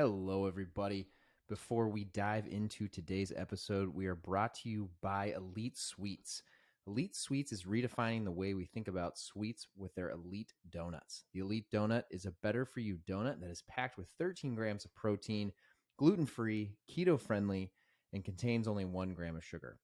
Hello, everybody. Before we dive into today's episode, we are brought to you by Elite Sweets. Elite Sweets is redefining the way we think about sweets with their Elite Donuts. The Elite Donut is a better-for-you donut that is packed with 13 grams of protein, gluten-free, keto-friendly, and contains only 1 gram of sugar.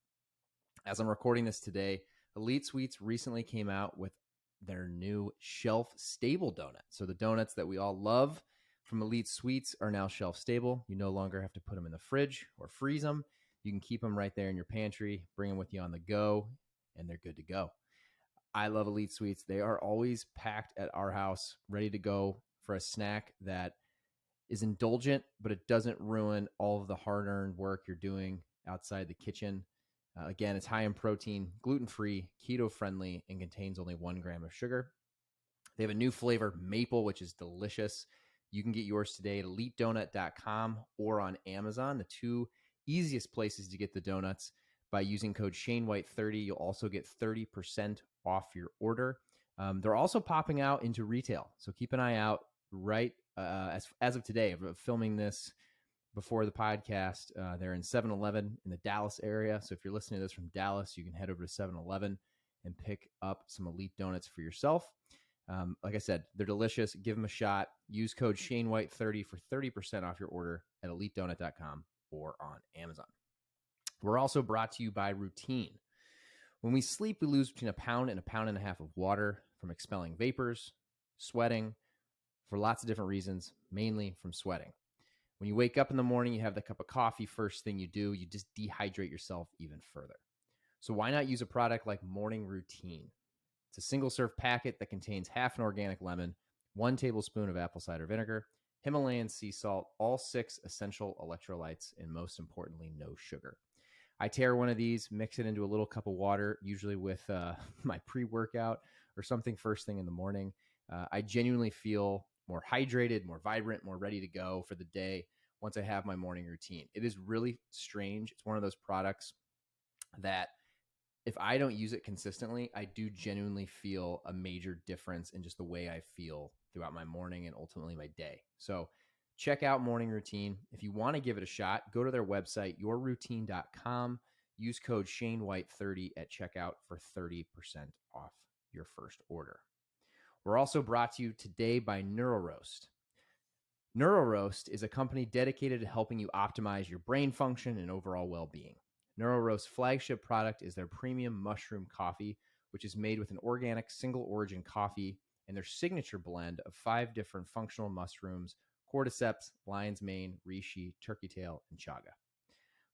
As I'm recording this today, Elite Sweets recently came out with their new shelf-stable donut. So the donuts that we all love from Elite Sweets are now shelf-stable. You no longer have to put them in the fridge or freeze them. You can keep them right there in your pantry, bring them with you on the go, and they're good to go. I love Elite Sweets. They are always packed at our house, ready to go for a snack that is indulgent, but it doesn't ruin all of the hard-earned work you're doing outside the kitchen. Again, it's high in protein, gluten-free, keto-friendly, and contains only 1 gram of sugar. They have a new flavor, maple, which is delicious. You can get yours today at elitedonut.com or on Amazon, the two easiest places to get the donuts. By using code ShaneWhite30, you'll also get 30% off your order. They're also popping out into retail, so keep an eye out right as of today. I'm filming this before the podcast. They're in 7-Eleven in the Dallas area, so if you're listening to this from Dallas, you can head over to 7-Eleven and pick up some Elite Donuts for yourself. Like I said, they're delicious. Give them a shot. Use code ShaneWhite30 for 30% off your order at elitedonut.com or on Amazon. We're also brought to you by Routine. When we sleep, we lose between 1 pound and 1.5 pounds of water from expelling vapors, sweating, for lots of different reasons, mainly from sweating. When you wake up in the morning, you have the cup of coffee. First thing you do, you just dehydrate yourself even further. So why not use a product like Morning Routine? It's a single-serve packet that contains half an organic lemon, 1 tablespoon of apple cider vinegar, Himalayan sea salt, all 6 essential electrolytes, and most importantly, no sugar. I tear one of these, mix it into a little cup of water, usually with my pre-workout or something first thing in the morning. I genuinely feel more hydrated, more vibrant, more ready to go for the day once I have my morning routine. It is really strange. It's one of those products that if I don't use it consistently, I do genuinely feel a major difference in just the way I feel throughout my morning and ultimately my day. So check out Morning Routine. If you want to give it a shot, go to their website, yourroutine.com. Use code ShaneWhite30 at checkout for 30% off your first order. We're also brought to you today by NeuRoast. NeuRoast is a company dedicated to helping you optimize your brain function and overall well-being. NeuRoast's flagship product is their premium mushroom coffee, which is made with an organic single-origin coffee and their signature blend of 5 different functional mushrooms: cordyceps, lion's mane, reishi, turkey tail, and chaga.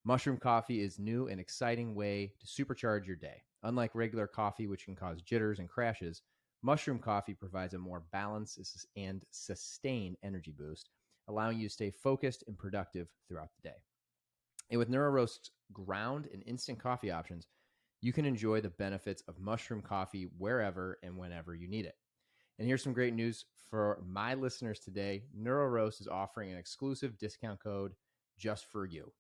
Mushroom coffee is a new and exciting way to supercharge your day. Unlike regular coffee, which can cause jitters and crashes, mushroom coffee provides a more balanced and sustained energy boost, allowing you to stay focused and productive throughout the day. And with NeuRoast's ground and instant coffee options, you can enjoy the benefits of mushroom coffee wherever and whenever you need it. And here's some great news for my listeners today. NeuRoast is offering an exclusive discount code just for you.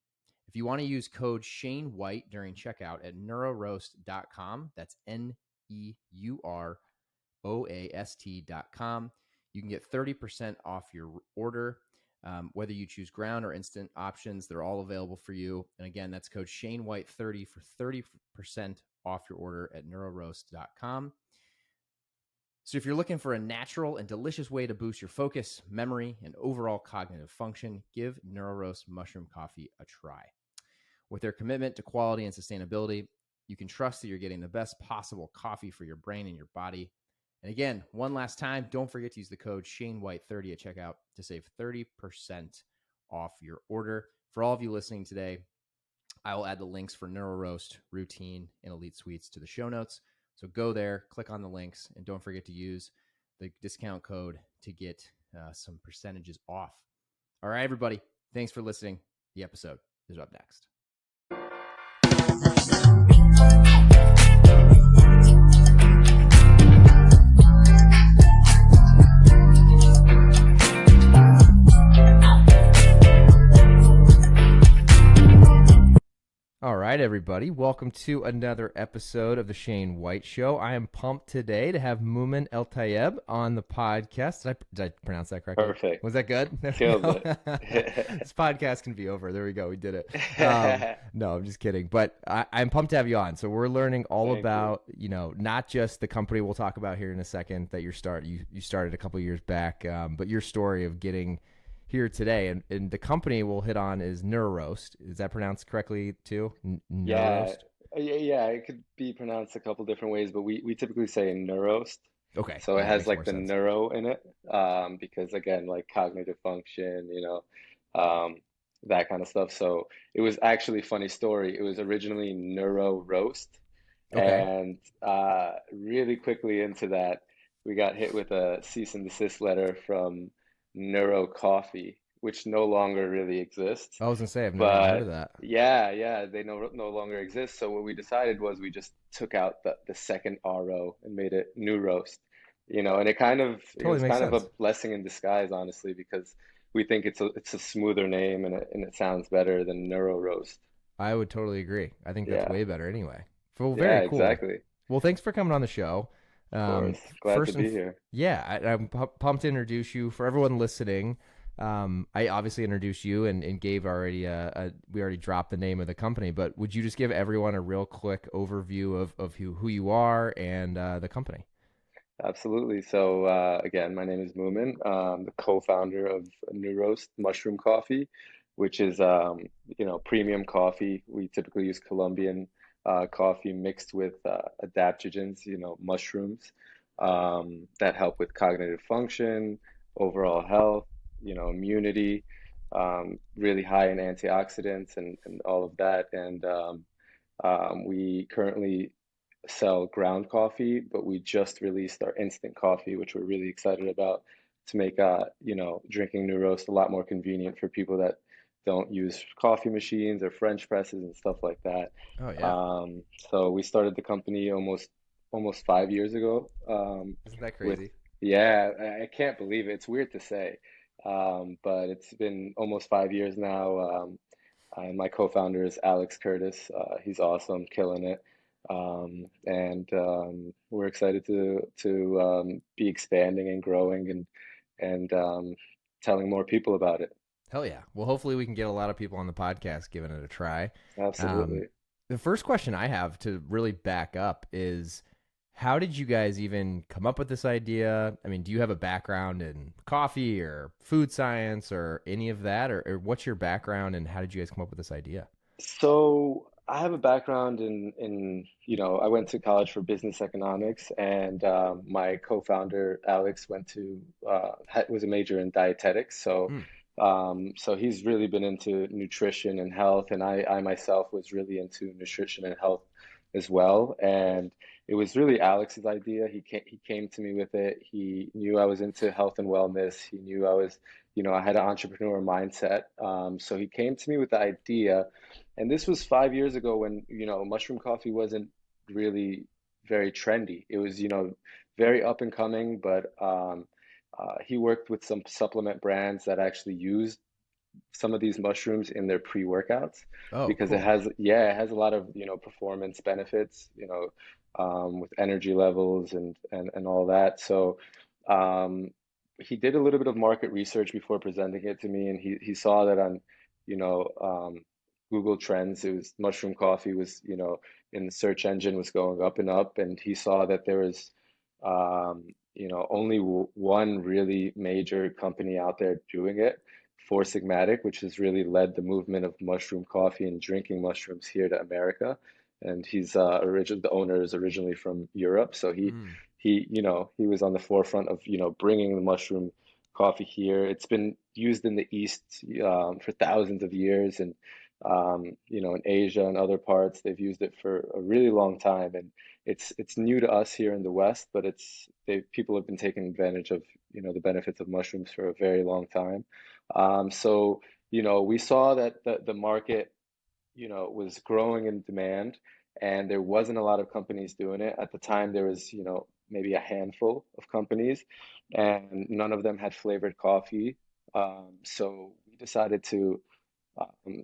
If you want to use code ShaneWhite during checkout at neuroast.com, that's NeuRoast.com, you can get 30% off your order. Whether you choose ground or instant options, they're all available for you. And again, that's code ShaneWhite30 for 30% off your order at neuroast.com. So if you're looking for a natural and delicious way to boost your focus, memory, and overall cognitive function, give NeuRoast mushroom coffee a try. With their commitment to quality and sustainability, you can trust that you're getting the best possible coffee for your brain and your body. And again, one last time, don't forget to use the code ShaneWhite30 at checkout to save 30% off your order. For all of you listening today, I will add the links for NeuRoast, Routine, and Elite Sweets to the show notes. So go there, click on the links, and don't forget to use the discount code to get some percentages off. All right, everybody, thanks for listening. The episode is up next. All right. right, everybody. Welcome to another episode of the Shane White Show. I am pumped today to have Mumin Eltayeb on the podcast. Did I pronounce that correctly? Perfect. Was that good? There we Killed go. it. This podcast can be over. There we go. We did it. No, I'm just kidding. But I'm pumped to have you on. So we're learning all Thank you. about, not just the company we'll talk about here in a second that you started a couple years back, but your story of getting here today, and the company we'll hit on is NeuRoast. Is that pronounced correctly too? Yeah, NeuRoast. yeah, it could be pronounced a couple different ways, but we typically say NeuRoast. Okay, So it yeah, has makes like more the sense. neuro in it, because again, like cognitive function, um, that kind of stuff. So it was actually funny story. It was originally Neuro Roast, Okay. and really quickly into that, we got hit with a cease and desist letter from Neuro Coffee, which no longer really exists. I was gonna say I've never even heard of But that. yeah, they no longer exist. So what we decided was we just took out the second RO and made it New Roast. And it Totally was makes kind of a sense. blessing in disguise, honestly, because we think it's a smoother name and it sounds better than Neuro Roast. I would totally agree. I think that's Yeah, way better anyway. Well, yeah, very cool. exactly. Well, thanks for coming on the show. Of course. Glad to First be here. yeah, I'm pumped to introduce you for everyone listening. I obviously introduced you and gave already we already dropped the name of the company, but would you just give everyone a real quick overview of who you are and the company? Absolutely. So again, my name is Mumin. I'm the co-founder of New Roast Mushroom Coffee, which is premium coffee. We typically use Colombian coffee mixed with adaptogens, mushrooms that help with cognitive function, overall health, immunity, really high in antioxidants and all of that. And we currently sell ground coffee, but we just released our instant coffee, which we're really excited about to make drinking New Roast a lot more convenient for people that don't use coffee machines or French presses and stuff like that. Oh yeah, Um, so we started the company almost 5 years ago. isn't that With crazy? Yeah, I can't believe it. It's weird to say, but it's been almost 5 years now. And my co-founder is Alex Curtis. He's awesome, killing it. And we're excited to be expanding and growing and telling more people about it. Hell yeah. Well, hopefully we can get a lot of people on the podcast giving it a try. Um, Absolutely. the first question I have to really back up is how did you guys even come up with this idea? I mean, do you have a background in coffee or food science or any of that? Or what's your background and how did you guys come up with this idea? So I have a background I went to college for business economics, and my co-founder Alex was a major in dietetics. So, Mm. so he's really been into nutrition and health, and I myself was really into nutrition and health as well. And it was really Alex's idea. He came to me with it. He knew I was into health and wellness. He knew I had an entrepreneur mindset. So he came to me with the idea. And this was 5 years ago when, mushroom coffee wasn't really very trendy. It was, very up and coming, but he worked with some supplement brands that actually used some of these mushrooms in their pre-workouts Oh, because cool. it has a lot of, performance benefits, with energy levels and all that. So, um, he did a little bit of market research before presenting it to me, and he saw that on, you know, um, Google Trends, it was mushroom coffee was, in the search engine was going up and up, and he saw that there was, only w one really major company out there doing it, Four Sigmatic, which has really led the movement of mushroom coffee and drinking mushrooms here to America. And the owner is originally from Europe, so Mm. he was on the forefront of, bringing the mushroom coffee here. It's been used in the East for thousands of years, and in Asia and other parts, they've used it for a really long time. And it's new to us here in the West, but people have been taking advantage of, the benefits of mushrooms for a very long time. So, we saw that the market, was growing in demand, and there wasn't a lot of companies doing it. At the time, there was, maybe a handful of companies, and none of them had flavored coffee. So we decided to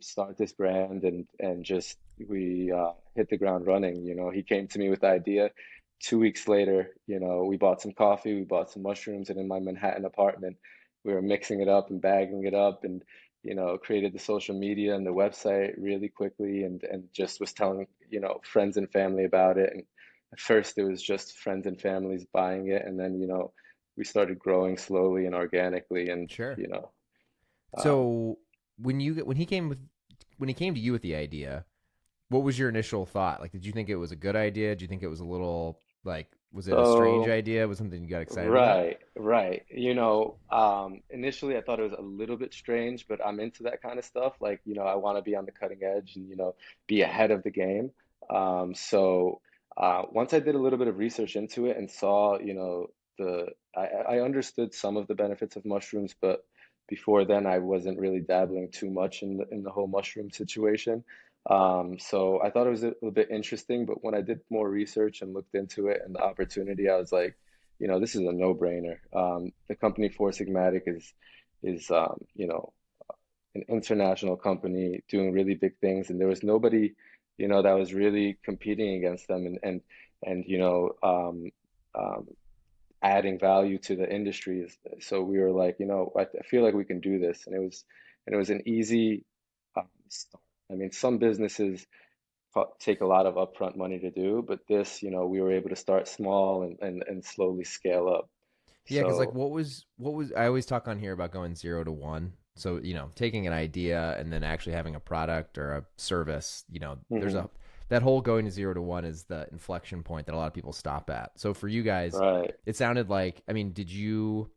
start this brand, and just we hit the ground running. He came to me with the idea. 2 weeks later, we bought some coffee, we bought some mushrooms, and in my Manhattan apartment, we were mixing it up and bagging it up, and created the social media and the website really quickly, and just was telling friends and family about it. And at first, it was just friends and families buying it, and then we started growing slowly and organically, and Sure. um, So when he came to you with the idea, what was your initial thought? Like, did you think it was a good idea? Did you think it was a little like, was it a strange so. idea? Was it something you got excited about? Right, right. Initially I thought it was a little bit strange, but I'm into that kind of stuff. Like, I want to be on the cutting edge and, be ahead of the game. Once I did a little bit of research into it and saw, I understood some of the benefits of mushrooms, but before then I wasn't really dabbling too much in the whole mushroom situation. So I thought it was a little bit interesting, but when I did more research and looked into it and the opportunity, I was like, this is a no-brainer. The company Four Sigmatic is an international company doing really big things, and there was nobody, that was really competing against them, and um, adding value to the industry. So we were like, I feel like we can do this, and it was an easy start. I mean, some businesses take a lot of upfront money to do, but this, we were able to start small and slowly scale up. Yeah, because like So, what was I always talk on here about going 0 to 1. So taking an idea and then actually having a product or a service. There's mhm, a that whole going to 0 to 1 is the inflection point that a lot of people stop at. So for you guys, right. it sounded like, I mean, did you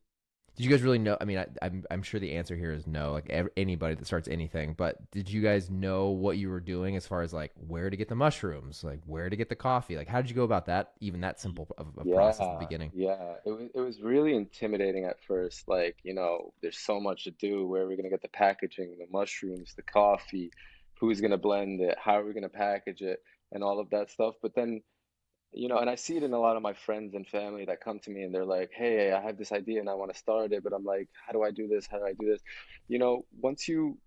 guys really know? I mean, I'm sure the answer here is no. Like anybody that starts anything, but did you guys know what you were doing as far as like where to get the mushrooms, like where to get the coffee? Like how did you go about that? Even that simple of a process at the Yeah, beginning. yeah. It was really intimidating at first. Like, there's so much to do. Where are we gonna get the packaging, the mushrooms, the coffee? Who's gonna blend it? How are we gonna package it? And all of that stuff. But then, and I see it in a lot of my friends and family that come to me and they're like, "Hey, I have this idea and I want to start it," but I'm like, "How do I do this? How do I do this?" Once you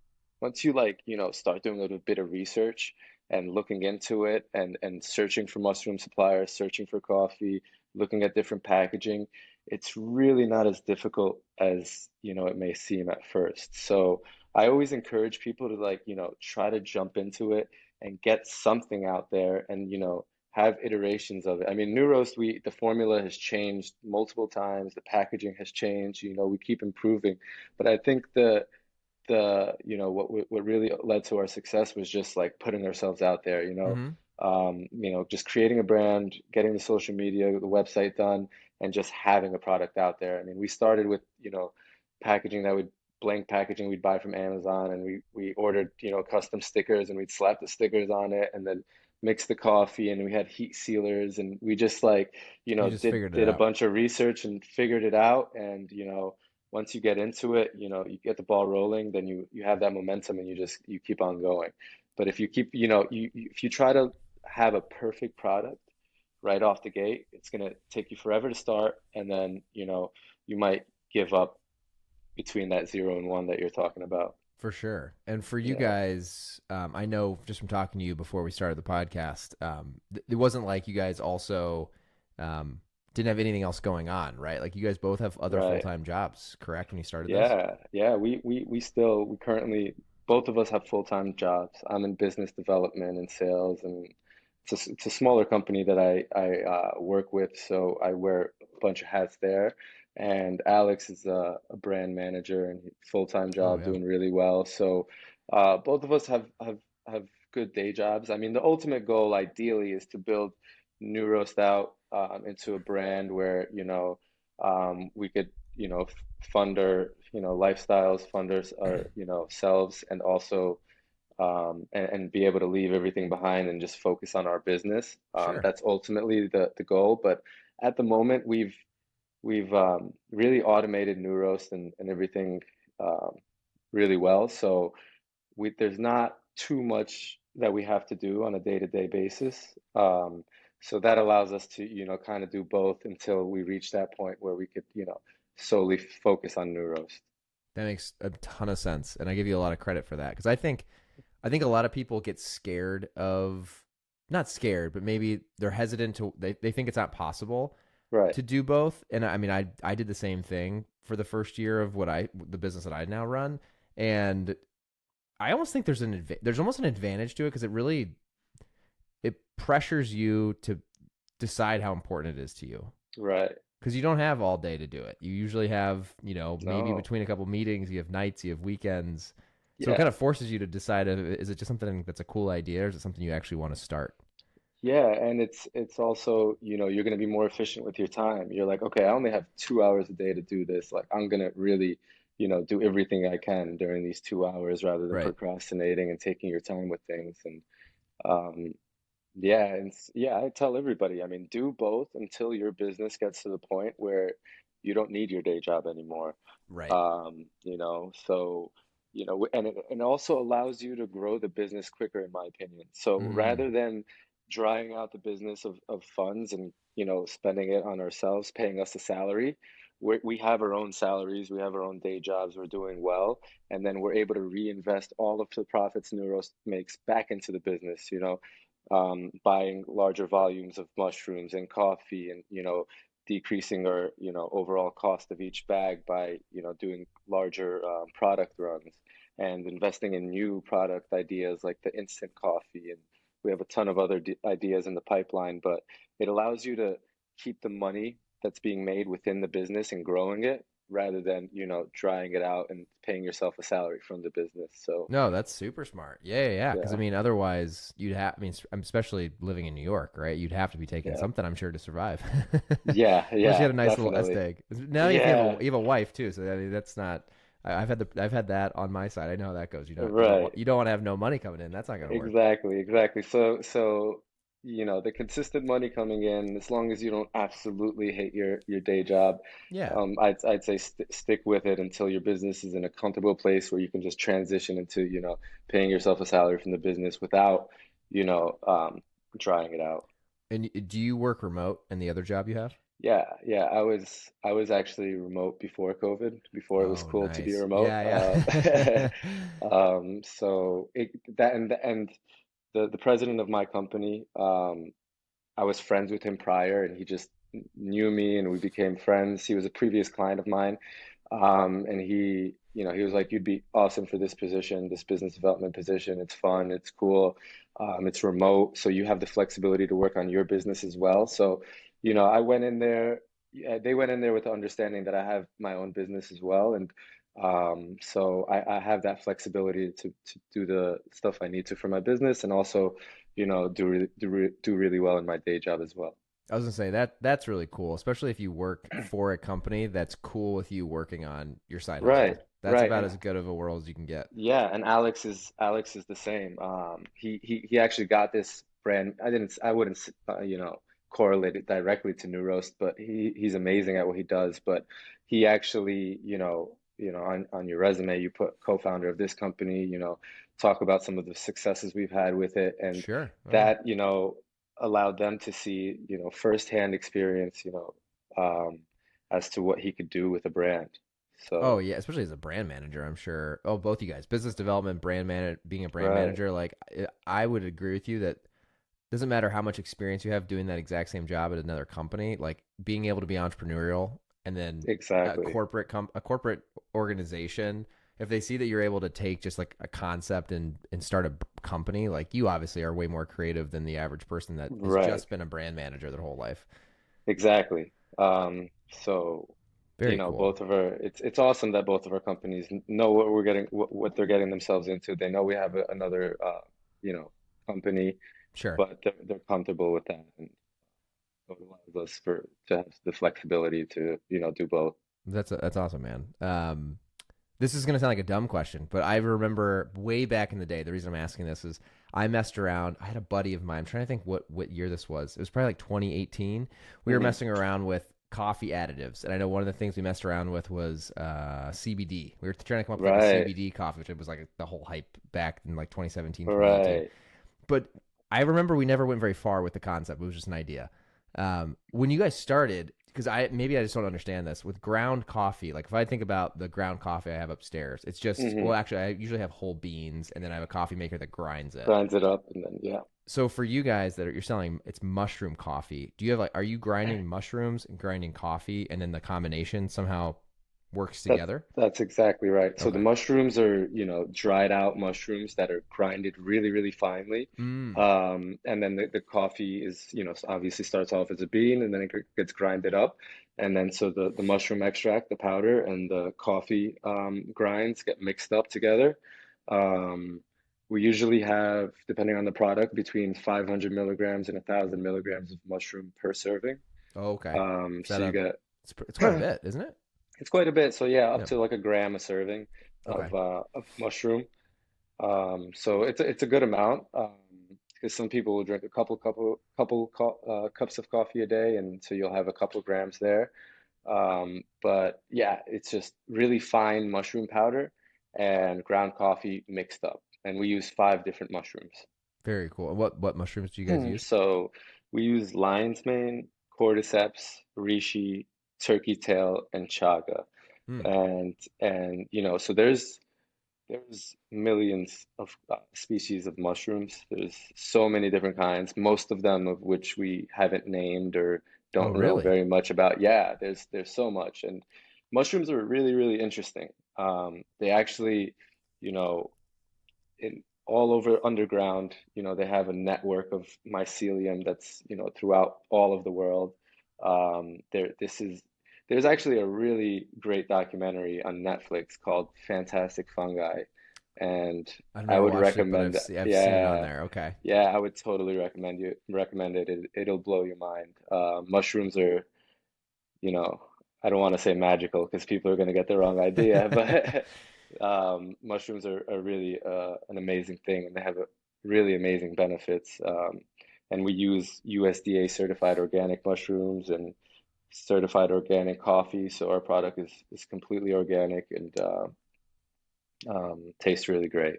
like, start doing a little bit of research and looking into it, and searching for mushroom suppliers, searching for coffee, looking at different packaging, it's really not as difficult as, it may seem at first. So I always encourage people to, like, try to jump into it and get something out there, and, have iterations of it. I mean, NeuRoast, the formula has changed multiple times, the packaging has changed, we keep improving. But I think what really led to our success was just like putting ourselves out there, Mm-hmm. just creating a brand, getting the social media, the website done, and just having a product out there. I mean, we started with, packaging that would blank packaging we'd buy from Amazon, and we ordered, custom stickers, and we'd slap the stickers on it, and then mix the coffee, and we had heat sealers, and we just like, You just did figured it did a out. bunch of research and figured it out. And once you get into it, you get the ball rolling, then you have that momentum, and you keep on going. But if you keep, if you try to have a perfect product right off the gate, it's gonna take you forever to start, and then, you might give up between that 0 and 1 that you're talking about. For sure. And for you Yeah, guys, I know just from talking to you before we started the podcast, it wasn't like you guys also um, didn't have anything else going on, right? Like you guys both have other full right. time jobs, correct? When you started this? Yeah, yeah. We currently, both of us have full-time jobs. I'm in business development and sales, and it's a smaller company that I work with, so I wear a bunch of hats there. And Alex is a brand manager and full-time Oh job, yeah, doing really well. So both of us have good day jobs. I mean, the ultimate goal ideally is to build New Roast out into a brand where, we could, fund our, lifestyles, fund our, selves, and also and be able to leave everything behind and just focus on our business. sure, That's ultimately the goal. But at the moment, we've really automated NeuRoast and everything really well. So there's not too much that we have to do on a day-to-day basis. So that allows us to, kind of do both until we reach that point where we could, solely focus on NeuRoast. That makes a ton of sense, and I give you a lot of credit for that because I think a lot of people get scared of, not scared, but maybe they're hesitant to, they think it's not possible Right, to do both. And I mean, I did the same thing for the first year of the business that I now run, and I almost think there's almost an advantage to it because it pressures you to decide how important it is to you right. because you don't have all day to do it. You usually have, maybe No, between a couple meetings, you have nights, you have weekends. So it yeah. kind of forces you to decide, is it just something that's a cool idea or is it something you actually want to start? Yeah, and it's also, you're going to be more efficient with your time. You're like, okay, I only have 2 hours a day to do this. Like, I'm going to really, do everything I can during these 2 hours rather than Right. procrastinating and taking your time with things. And um, yeah, yeah, I tell everybody, I mean, do both until your business gets to the point where you don't need your day job anymore. Right. So, and it also allows you to grow the business quicker, in my opinion. So Mm, rather than drying out the business of funds and, spending it on ourselves, paying us a salary, we have our own salaries, we have our own day jobs, we're doing well, and then we're able to reinvest all of the profits Neuros makes back into the business, buying larger volumes of mushrooms and coffee and, decreasing our, overall cost of each bag by, doing larger product runs and investing in new product ideas like the instant coffee. And we have a ton of other ideas in the pipeline, but it allows you to keep the money that's being made within the business and growing it rather than, drying it out and paying yourself a salary from the business. So, no, that's super smart. Yeah, yeah, yeah. Because I yeah, mean, otherwise I mean, especially living in New York, right? You'd have to be taking yeah, something, I'm sure, to survive. yeah, Unless you yeah, had a nice little nest definitely. egg. Now Yeah, you have a wife too, so I mean, that's not. I've had that on my side. I know how that goes. right. You don't want to have no money coming in. That's not going to work. Exactly, exactly. So, the consistent money coming in, as long as you don't absolutely hate your day job, Yeah. I'd say st stick with it until your business is in a comfortable place where you can just transition into, paying yourself a salary from the business without, you know, um, trying it out. And do you work remote in the other job you have? Yeah, yeah. I was actually remote before COVID, before it was Oh, cool to be nice. remote. Yeah, yeah. So and the president of my company, I was friends with him prior, and he just knew me, and we became friends. He was a previous client of mine, and he was like, "You'd be awesome for this position, this business development position. It's fun, it's cool, it's remote, so you have the flexibility to work on your business as well." So, I went in there. Yeah, they went in there with the understanding that I have my own business as well, and so I have that flexibility to do the stuff I need to for my business, and also, do really well in my day job as well. I was gonna say that's really cool, especially if you work for a company that's cool with you working on your side Right, hustle. That's right, about and as good of a world as you can get. yeah, and Alex is the same. He actually got this brand. I wouldn't correlate it directly to NeuRoast, but he's amazing at what he does. But he actually, on your resume, you put co-founder of this company. Talk about some of the successes we've had with it, and Sure. Oh yeah. that allowed them to see firsthand experience, as to what he could do with a brand. Oh So, yeah, especially as a brand manager, I'm sure. Oh, both you guys, business development, being a brand right. manager, like I would agree with you that doesn't matter how much experience you have doing that exact same job at another company, like being able to be entrepreneurial and then Exactly. a corporate organization, if they see that you're able to take just like a concept and start a company, like you obviously are way more creative than the average person that has Right. just been a brand manager their whole life. Exactly. So, Very cool. both of our it's awesome that both of our companies know what they're getting themselves into. They know we have another you know, company, Sure. but they're comfortable with that, and it allows us to have the flexibility to, do both. That's awesome, man. This is gonna sound like a dumb question, but I remember way back in the day. The reason I'm asking this is I messed around. I had a buddy of mine. I'm trying to think what year this was. It was probably like 2018. We were Hmm. messing around with coffee additives, and I know one of the things we messed around with was CBD. We were trying to come up with like a Right. CBD coffee, which was like the whole hype back in like 2017, 2018. Right. But I remember we never went very far with the concept. It was just an idea. When you guys started, because I just don't understand this with ground coffee. Like if I think about the ground coffee I have upstairs, it's just Hmm. well, actually, I usually have whole beans, and then I have a coffee maker that grinds it. Grinds it up and then yeah. So for you guys you're selling, it's mushroom coffee. Do you have like, are you grinding mushrooms and grinding coffee, and then the combination somehow works That's together? that's exactly right. So the Okay. mushrooms are, dried out mushrooms that are grinded really, really finely. Mm. And then the coffee is, obviously starts off as a bean and then it gets grinded up. And then so the mushroom extract, the powder, and the coffee grinds get mixed up together. Um, we usually have, depending on the product, between 500 milligrams and 1,000 milligrams of mushroom per serving. Oh, okay. Is So that you get it's quite a bit, isn't it? It's quite a bit. So yeah, up Yeah. to like a gram a serving Okay. of mushroom. So it's a good amount because some people will drink a couple cups of coffee a day, and so you'll have a couple grams there. But yeah, it's just really fine mushroom powder and ground coffee mixed up, and we use 5 different mushrooms. Very cool. What mushrooms do you guys use? So we use lion's mane, cordyceps, reishi, turkey tail, and chaga. Hmm. So there's millions of species of mushrooms. There's so many different kinds, most of them of which we haven't named or Oh, don't know really? very much about. Yeah, there's so much, and mushrooms are really, really interesting. They actually, you know, in all over underground, they have a network of mycelium that's, throughout all of the world. There's actually a really great documentary on Netflix called Fantastic Fungi, and I've I never would watched it, but recommend that. I've seen it on Yeah, there. Okay. yeah, I would totally recommend it. It'll blow your mind. Mushrooms are, you know, I don't want to say magical because people are going to get the wrong idea, but mushrooms are really an amazing thing and they have really amazing benefits. And we use USDA certified organic mushrooms and certified organic coffee, so our product is completely organic and tastes really great.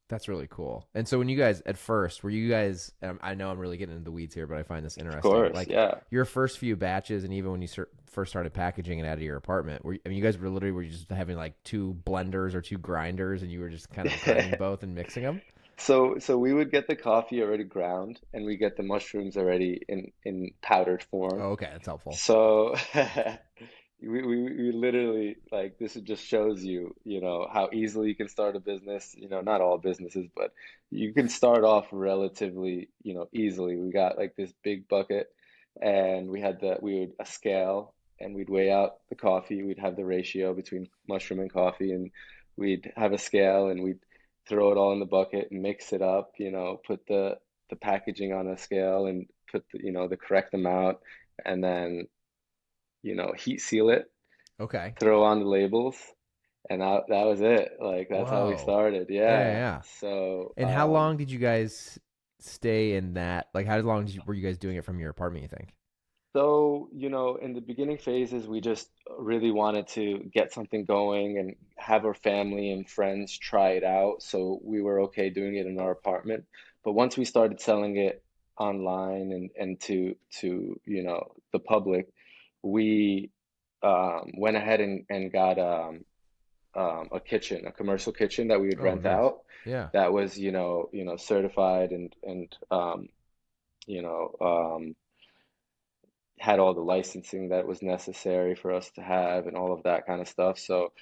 That's really cool. And so when you guys at first, were you guys I know I'm really getting into the weeds here, but I find this Of interesting. course, Like yeah. your first few batches and even when you first started packaging it out of your apartment, you guys were you just having like two blenders or two grinders and you were just kind of grinding both and mixing them? So we would get the coffee already ground and we get the mushrooms already in powdered form. Oh, okay, that's helpful. So we literally like this just shows you, how easily you can start a business. Not all businesses, but you can start off relatively, easily. We got like this big bucket and we would a scale and we'd weigh out the coffee. We'd have the ratio between mushroom and coffee and we'd have a scale and we'd throw it all in the bucket and mix it up, put the packaging on a scale and put the correct amount and then heat seal it, Okay. throw on the labels, and that was it. Like that's how we Whoa. started. Yeah, yeah, Yeah. yeah. So, And how long did you guys stay in that? Like how long were you guys doing it from your apartment, you think? in the beginning phases, we just really wanted to get something going and have our family and friends try it out. So we were okay doing it in our apartment. But once we started selling it online and to the public, we went ahead and got a kitchen, a commercial kitchen that we would Oh, rent nice. out. Yeah. That was, certified and you know, um, had all the licensing that was necessary for us to have and all of that kind of stuff. So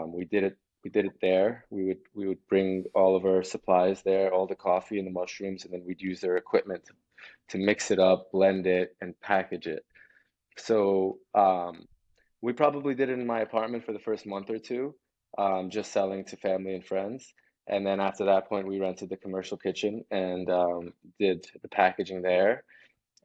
we did it there. We would bring all of our supplies there, all the coffee and the mushrooms, and then we'd use their equipment to mix it up, blend it, and package it. So we probably did it in my apartment for the first month or two, just selling to family and friends. And then after that point, we rented the commercial kitchen and did the packaging there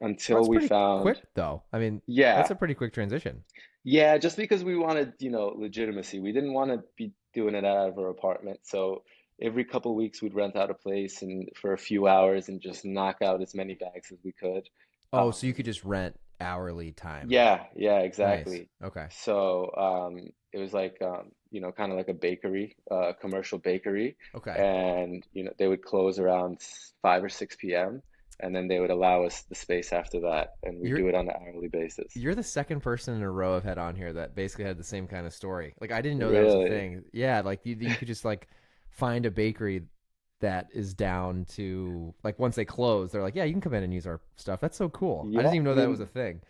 until That's we pretty quick found, though. I mean, that's yeah, a pretty quick transition. yeah, just because we wanted, legitimacy. We didn't want to be doing it out of our apartment. So every couple weeks we'd rent out a place and for a few hours and just knock out as many bags as we could. Oh, so you could Um, just rent hourly time. yeah, Nice. exactly. Okay. So it was like kind of like a bakery, commercial bakery, Okay. and they would close around 5 or 6 p.m. and then they would allow us the space after that, and we You're do it on an hourly basis. you're the second person in a row I've had on here that basically had the same kind of story. Like I didn't know that was a Really? thing. Yeah, like you could just like find a bakery that is down to like once they close, they're like, yeah, you can come in and use our stuff. That's so cool. I Yeah, didn't even know that was a thing.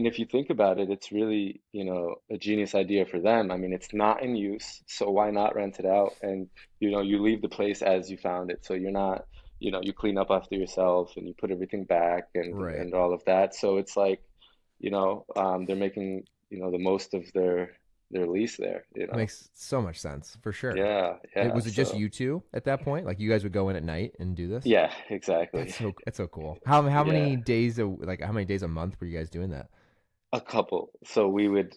if you think about it, it's really, a genius idea for them. I mean, it's not in use, so why not rent it out? And, you leave the place as you found it. So you're not, you clean up after yourself and you put everything back Right. and all of that. So it's like, they're making, the most of their lease there. Makes so much sense for sure. Yeah, It yeah. was it just So you two at that point? Like you guys would go in at night and do this? yeah, exactly. That's so cool. How Yeah. many days how many days a month were you guys doing that? A couple. So we would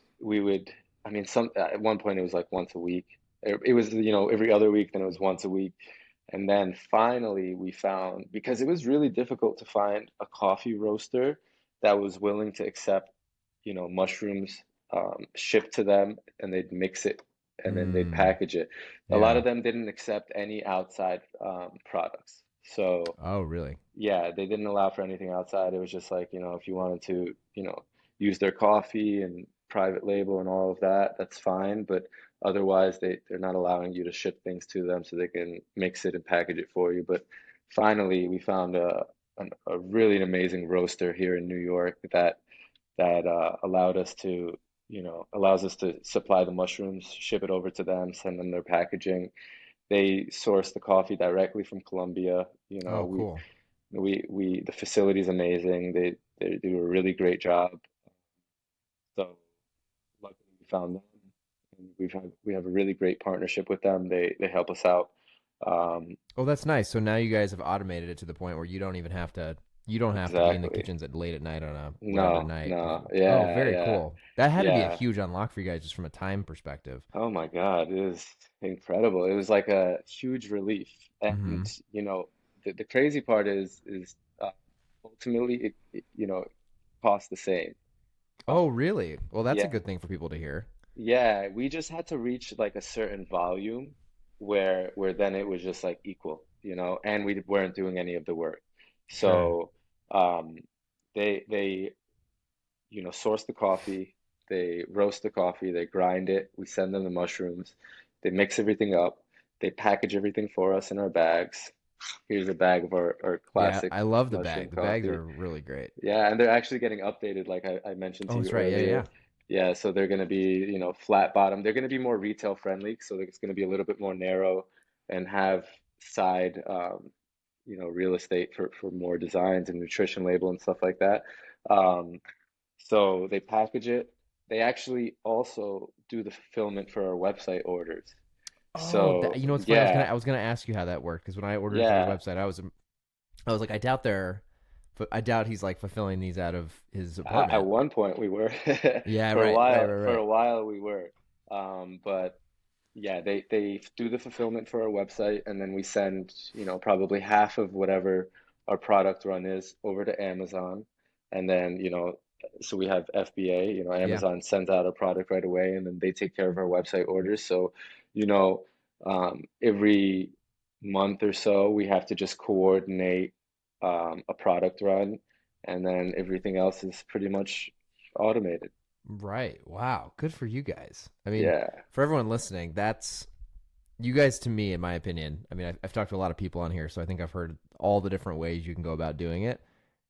I mean some at one point it was like once a week. It was, every other week, then it was once a week. And then finally we found, because it was really difficult to find a coffee roaster that was willing to accept, mushrooms shipped to them, and they'd mix it and then they'd Mm, package it. A lot yeah. of them didn't accept any outside products. So Oh, really? yeah, they didn't allow for anything outside. It was just like, if you wanted to, use their coffee and private label and all of that, that's fine. But otherwise, they're not allowing you to ship things to them so they can mix it and package it for you. But finally, we found a really amazing roaster here in New York that allowed us to, allows us to supply the mushrooms, ship it over to them, send them their packaging. They source the coffee directly from Colombia. Oh, cool. The facility is amazing. They do a really great job. So luckily we found them, and we have a really great partnership with them. They help us out. Oh, that's nice. So now you guys have automated it to the point where you don't have to be in the Exactly. kitchens at late at night on a whatever No, night. no, Oh, yeah, very yeah, cool. That had to be a yeah. huge unlock for you guys just from a time perspective. Oh my God, it was incredible. It was like a huge relief. And Hmm. the crazy part is ultimately it costs the same. Oh, Um, really? Well, that's a yeah, good thing for people to hear. yeah, we just had to reach like a certain volume where then it was just like equal, and we weren't doing any of the work. Sure. So um, they source the coffee, they roast the coffee, they grind it, we send them the mushrooms, they mix everything up, they package everything for us in our bags. Here's a bag of our Yeah, classic I love the mushroom bag. The bags coffee. are really great. Yeah, and they're actually getting updated, like I mentioned Oh, to you that's right. Yeah, earlier. yeah. Yeah, so they're going to be, flat bottom. They're going to be more retail friendly, so it's going to be a little bit more narrow and have side, real estate for more designs and nutrition label and stuff like that. Um, so they package it. They actually also do the fulfillment for our website orders. Oh, So you know what's funny? yeah, I was gonna ask you how that worked because when I ordered through your yeah. website, I was like, I doubt he's like fulfilling these out of his At apartment. one point we were Yeah, for a right, right, while. right, For right. a while we were, but yeah, they do the fulfillment for our website, and then we send, probably half of whatever our product run is over to Amazon, and then, so we have FBA, Yeah. Amazon sends out our product right away, and then they take care of our website orders. So, you know, every month or so, we have to just coordinate a product run, and then everything else is pretty much automated. Right. Wow. Good for you guys. I mean, Yeah, for everyone listening, that's you guys to me, in my opinion. I mean, I've talked to a lot of people on here, so I think I've heard all the different ways you can go about doing it.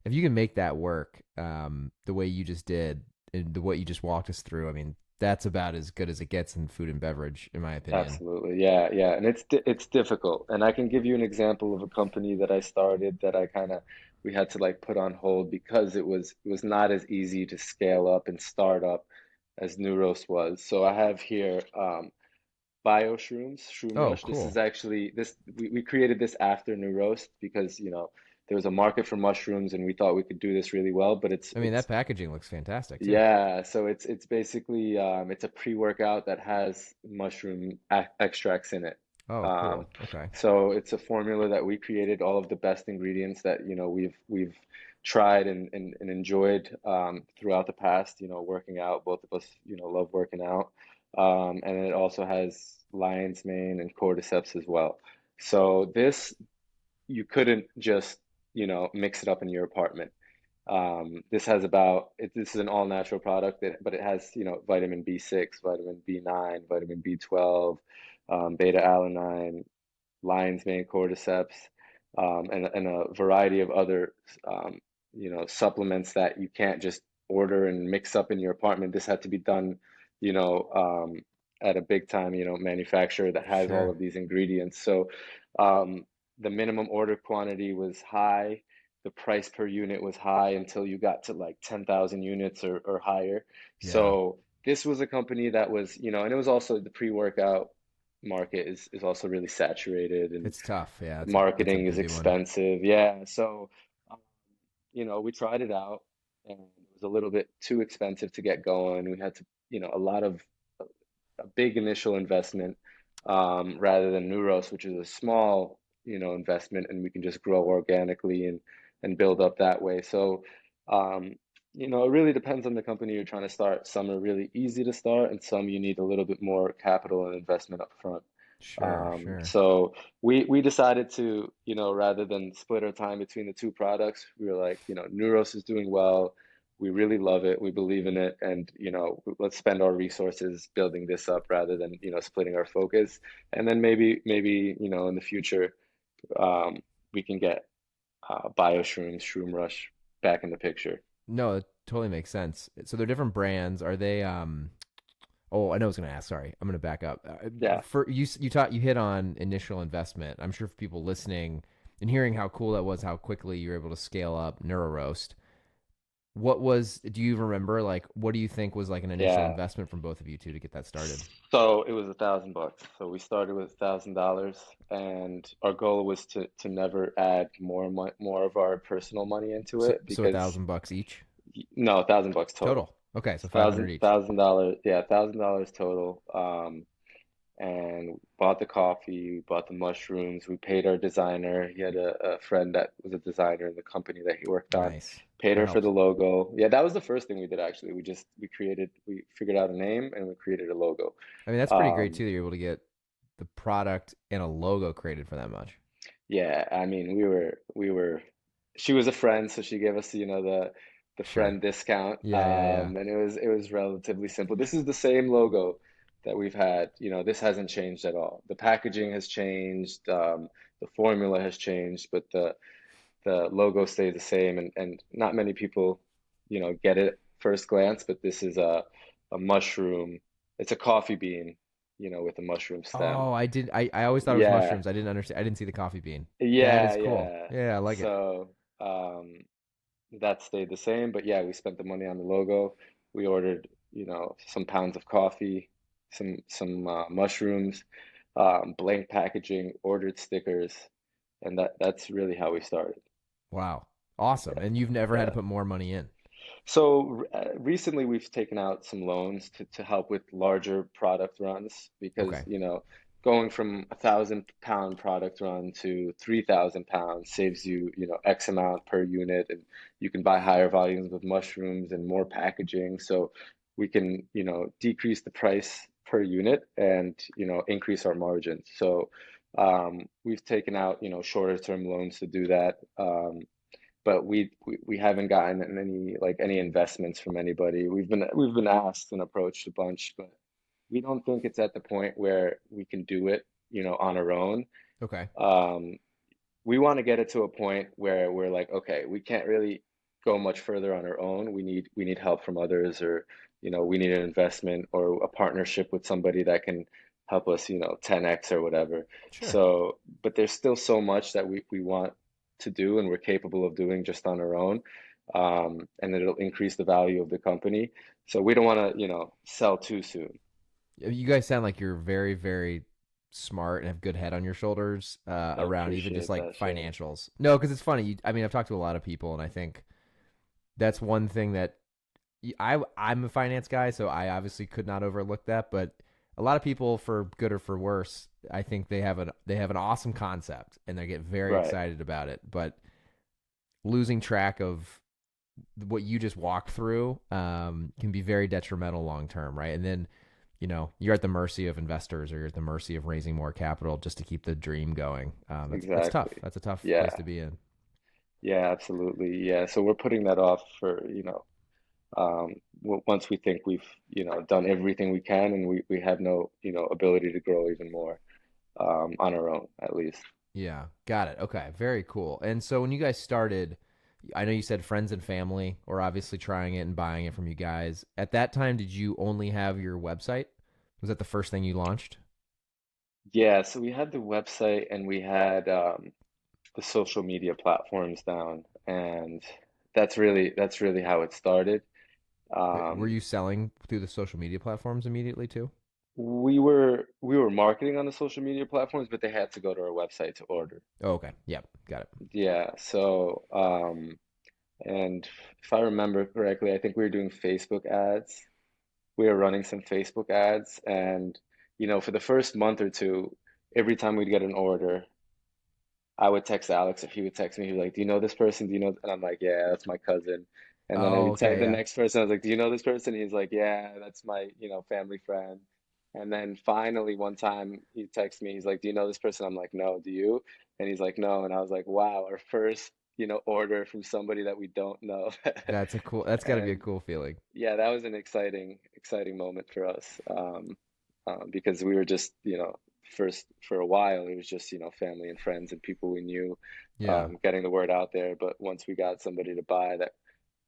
If you can make that work, the way you just did, and the what you just walked us through, I mean, that's about as good as it gets in food and beverage, in my opinion. absolutely. Yeah, yeah. And it's difficult. And I can give you an example of a company that I started that I kind of we had to like put on hold because it was not as easy to scale up and start up as NeuRoast was. So I have here Shroom Oh, Rush. This is cool. actually this we created this after NeuRoast because, there was a market for mushrooms and we thought we could do this really well, but it's I mean, that it's packaging looks fantastic too. yeah, so it's basically it's a pre-workout that has mushroom extracts in it. Oh, Um, cool. Okay. so it's a formula that we created, all of the best ingredients that we've tried and enjoyed throughout the past. Working out, both of us love working out, and it also has lion's mane and cordyceps as well. So this you couldn't just mix it up in your apartment. This is an all natural product but it has, vitamin B6, vitamin B9, vitamin B12, beta alanine, lion's mane cordyceps, and a variety of other, supplements that you can't just order and mix up in your apartment. This had to be done, you know, um, at a big time, manufacturer that has all Sure. of these ingredients. So um, the minimum order quantity was high. The price per unit was high until you got to like 10,000 units or higher. Yeah. So this was a company that was, and it was also the pre-workout market is also really saturated and It's tough. Yeah, it's a marketing is busy one. expensive. Yeah, so um, we tried it out and it was a little bit too expensive to get going. We had to, a lot of a big initial investment rather than NeuRoast, which is a small, investment, and we can just grow organically and build up that way. So, um, it really depends on the company you're trying to start. Some are really easy to start, and some you need a little bit more capital and investment up front. Sure, sure. So we decided to, rather than split our time between the two products, we were like, NeuRoast is doing well. We really love it. We believe in it, and let's spend our resources building this up rather than splitting our focus. And then maybe in the future, um, we can get BioShrooms, Shroom Rush back in the picture. No, it totally makes sense. So they're different brands. Are they Oh, I know I was going to ask. Sorry, I'm going to back up. Yeah, For you hit on initial investment. I'm sure for people listening and hearing how cool that was, how quickly you were able to scale up NeuroRoast. What was? Do you remember? Like, what do you think was like an initial yeah. investment from both of you two to get that started? So it was $1,000. So we started with $1,000, and our goal was to never add more of our personal money into So, it so a because thousand bucks each no, $1,000 total. total. Okay, so 500 Thousand each. thousand dollars, yeah, $1,000 total. And we bought the coffee, we bought the mushrooms, we paid our designer. He had a friend that was a designer in the company that he worked on. Nice. Paid That her for the helps. logo. Yeah, that was the first thing we did actually. We figured out a name and we created a logo. I mean, that's pretty great Um, too that you're able to get the product and a logo created for that much. yeah, I mean, she was a friend, so she gave us, the Sure. friend discount. Yeah, yeah, yeah. And it was relatively simple. This is the same logo that we've had. This hasn't changed at all. The packaging has changed, the formula has changed, but the logo stays the same, and not many people, get it first glance, but this is a mushroom. It's a coffee bean, with a mushroom stem. Oh, I always thought it was Yeah. mushrooms. I didn't understand. I didn't see the coffee bean. That Yeah, is cool. yeah. Yeah, I like it. So um, that stayed the same, but yeah, we spent the money on the logo. We ordered, some pounds of coffee, some mushrooms, blank packaging, ordered stickers, and that's really how we started. Wow. Awesome. And you've never had to Yeah. put more money in. So recently we've taken out some loans to help with larger product runs because, Okay. going from £1,000 product run to £3,000 saves you, X amount per unit, and you can buy higher volumes with mushrooms and more packaging. So we can, decrease the price per unit and, increase our margins. So we've taken out, shorter term loans to do that. But we haven't gotten any investments from anybody. We've been asked and approached a bunch, but we don't think it's at the point where we can do it, on our own. Okay. Um, we want to get it to a point where we're like, okay, we can't really go much further on our own. We need help from others, or we need an investment or a partnership with somebody that can help us, 10x or whatever. Sure. So, but there's still so much that we want to do and we're capable of doing just on our own. And it'll increase the value of the company. So we don't want to, sell too soon. You guys sound like you're very, very smart and have good head on your shoulders I around even just appreciate like that, Shane. financials. No, because it's funny. I mean, I've talked to a lot of people, and I think that's one thing that I'm a finance guy, so I obviously could not overlook that. But a lot of people, for good or for worse, I think they have an awesome concept and they get very Right. excited about it. But losing track of what you just walked through can be very detrimental long term, right? And then you're at the mercy of investors or you're at the mercy of raising more capital just to keep the dream going. It's tough. Exactly. That's a tough place Yeah. to be in. Yeah, absolutely. Yeah. So we're putting that off for, once we think we've, done everything we can and we have no, ability to grow even more, on our own, at least. Yeah, got it. Okay, very cool. And so when you guys started, I know you said friends and family were obviously trying it and buying it from you guys. At that time, did you only have your website? Was that the first thing you launched? Yeah. So we had the website and we had, the social media platforms down, and that's really how it started. Were Um, you selling through the social media platforms immediately too? we were marketing on the social media platforms, but they had to go to our website to order. Oh, okay. Yep, got it. Yeah, so and if I remember correctly, I think we were doing Facebook ads. We were running some Facebook ads, and for the first month or two, every time we'd get an order, I would text Alex, or he would text me. He'd be like, "Do you know this person? Do you know?" And I'm like, "Yeah, that's my cousin." And then I Oh, would text okay, the yeah. next person. I was like, "Do you know this person?" He's like, "Yeah, that's my, family friend." And then finally, one time he texts me. He's like, "Do you know this person?" I'm like, "No, do you?" And he's like, "No." And I was like, "Wow, our first, order from somebody that we don't know." That's a cool. That's got to be a And cool feeling. yeah, that was an exciting moment for us, because we were just, first for a while, it was just, family and friends and people we knew, Yeah. getting the word out there. But once we got somebody to buy that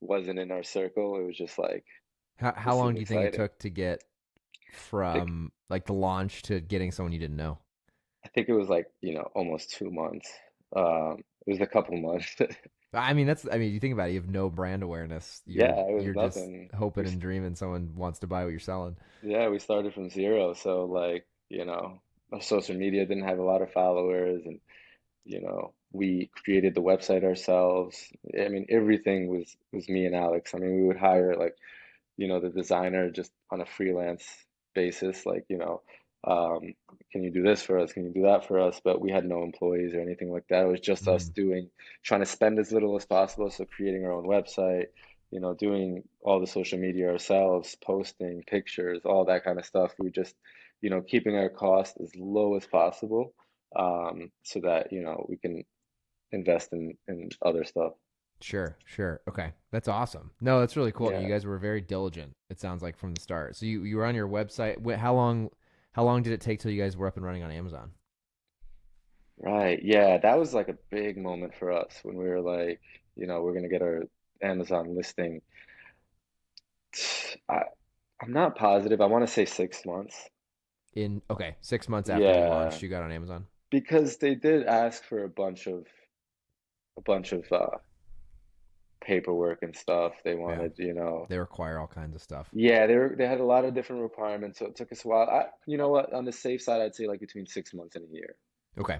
wasn't in our circle, it was just like, How this is long do you think it exciting. took to get I think from like the launch to getting someone you didn't know? I think it was like, almost 2 months. It was a couple months. I mean, that's. I mean, you think about it. You have no brand awareness. You're Yeah, it was you're just nothing. hoping and dreaming someone wants to buy what you're selling. Yeah, we started from zero. So like, our social media didn't have a lot of followers, and we created the website ourselves. I mean, everything was me and Alex. I mean, we would hire like, the designer just on a freelance basis, like, um, can you do this for us? Can you do that for us? But we had no employees or anything like that. It was just us Mm, trying to spend as little as possible. So creating our own website, doing all the social media ourselves, posting pictures, all that kind of stuff. We just, keeping our cost as low as possible, so that, we can invest in other stuff. sure, sure. Okay, that's awesome. No, that's really cool. I mean, Yeah. you guys were very diligent. It sounds like from the start. So you were on your website. How long did it take till you guys were up and running on Amazon? Right. Yeah, that was like a big moment for us when we were like, we're gonna get our Amazon listing. I, I'm not positive. I want to say 6 months. In okay, 6 months after you Yeah, launched, you got on Amazon. because they did ask for a bunch of paperwork and stuff. They Yeah, wanted, they require all kinds of stuff. yeah, they had a lot of different requirements, so it took us a while. You know what? On the safe side, I'd say like between 6 months and a year. Okay,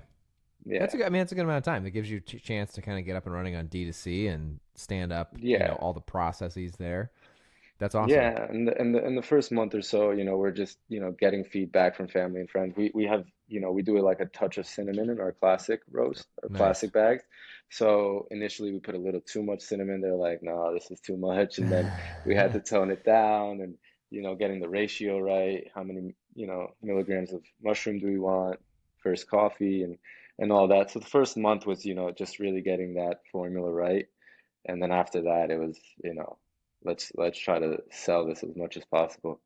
that's a Yeah. good. I mean, that's a good amount of time. It gives you a chance to kind of get up and running on D2C and stand up. Yeah. All the processes there. That's awesome. Yeah, and the first month or so, we're just, getting feedback from family and friends. We have, we do like a touch of cinnamon in our classic roast, our Nice. classic bags. So initially we put a little too much cinnamon. They're like, no, this is too much. And then we had to tone it down, and, getting the ratio right. How many, milligrams of mushroom do we want? First coffee and all that. So the first month was, just really getting that formula right. And then after that, it was, let's try to sell this as much as possible.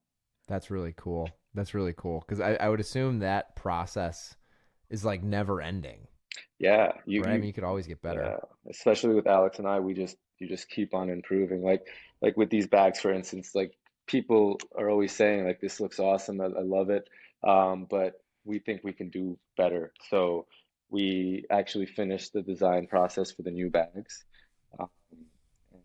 That's really cool. That's really cool because I would assume that process is like never ending, Yeah, right? I mean, you could always get better. yeah, especially with Alex and I, you just keep on improving. Like with these bags, for instance, like people are always saying like this looks awesome, I love it, but we think we can do better. So we actually finished the design process for the new bags. Um, and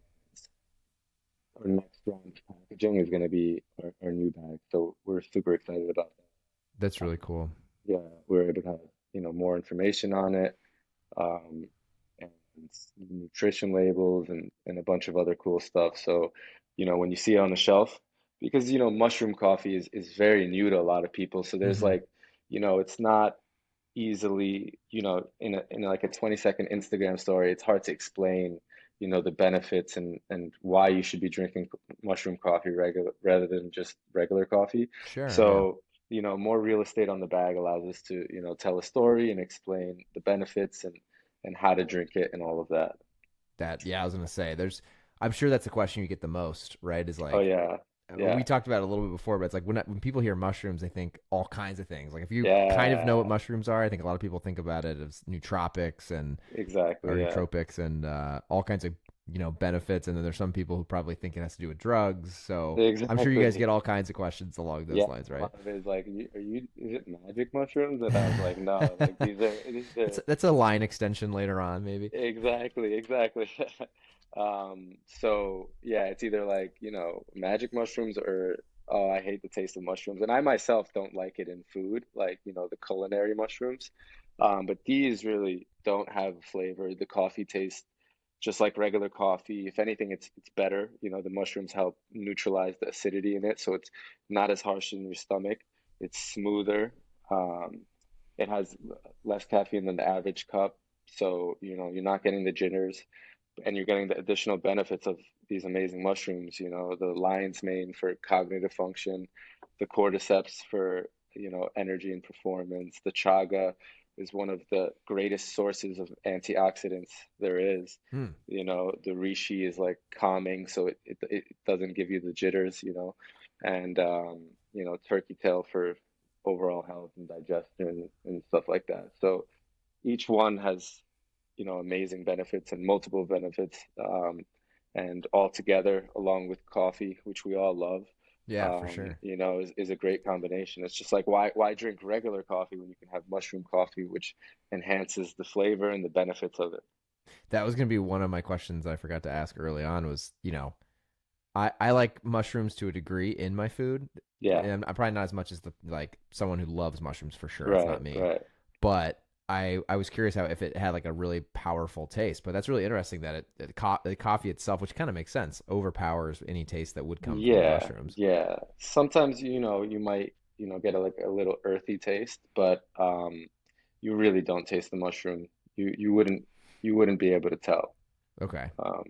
our next round of packaging is going to be our new bag, so we're super excited about That's that. really cool. Yeah, we're able to have, more information on it, um, and nutrition labels and a bunch of other cool stuff. So, when you see it on the shelf, because, mushroom coffee is very new to a lot of people. So there's Hmm. like, it's not easily, in like a 20-second Instagram story, it's hard to explain, the benefits and why you should be drinking mushroom coffee regular rather than just regular coffee. Sure. Yeah. So, more real estate on the bag allows us to, tell a story and explain the benefits and how to drink it and all of that. Yeah, I was gonna say I'm sure that's the question you get the most, right? Is Oh like yeah, yeah, we talked about it a little bit before, but it's like when people hear mushrooms, they think all kinds of things. Like if you kind of know what yeah, mushrooms are, I think a lot of people think about it as nootropics and or exactly, yeah, nootropics and all kinds of benefits. And then there's some people who probably think it has to do with drugs. So I'm sure you guys exactly. get all kinds of questions along those Yeah, lines, a right? lot of it is like, is it magic mushrooms? And I was like, no, like these are That's a line extension later on, maybe. exactly, exactly. So yeah, it's either like, magic mushrooms or, oh, I hate the taste of mushrooms. And I myself don't like it in food, like, the culinary mushrooms. But these really don't have flavor. The coffee tastes just like regular coffee. If anything, it's better. The mushrooms help neutralize the acidity in it, so it's not as harsh in your stomach. It's smoother. Um, it has less caffeine than the average cup, so you're not getting the jitters, and you're getting the additional benefits of these amazing mushrooms. The lion's mane for cognitive function, the cordyceps for energy and performance. The chaga is one of the greatest sources of antioxidants there is. Hmm. The reishi is like calming, so it doesn't give you the jitters. And turkey tail for overall health and digestion and stuff like that. So each one has amazing benefits and multiple benefits, and all together, along with coffee, which we all love, Yeah, for sure. is a great combination. It's just like, why drink regular coffee when you can have mushroom coffee, which enhances the flavor and the benefits of it. That was going to be one of my questions I forgot to ask early on was, I like mushrooms to a degree in my food. Yeah, And I'm probably not as much as the like someone who loves mushrooms for sure. That's right, not me. right. But I was curious how if it had like a really powerful taste. But that's really interesting that the coffee itself, which kind of makes sense, overpowers any taste that would come from the Yeah, mushrooms. yeah. Sometimes, you might, get like a little earthy taste, but you really don't taste the mushroom. You wouldn't be able to tell. Okay. Um,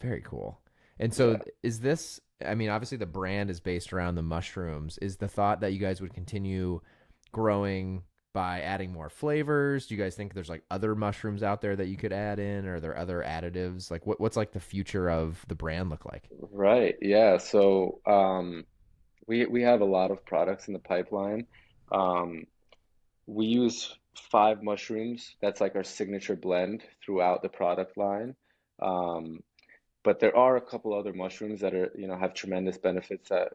Very cool. And so yeah. is this, I mean, obviously the brand is based around the mushrooms. Is the thought that you guys would continue growing by adding more flavors? Do you guys think there's like other mushrooms out there that you could add in? Or are there other additives? Like what's like the future of the brand look like? Right. Yeah. So we have a lot of products in the pipeline. Um, we use five mushrooms. That's like our signature blend throughout the product line. Um, but there are a couple other mushrooms that have tremendous benefits that,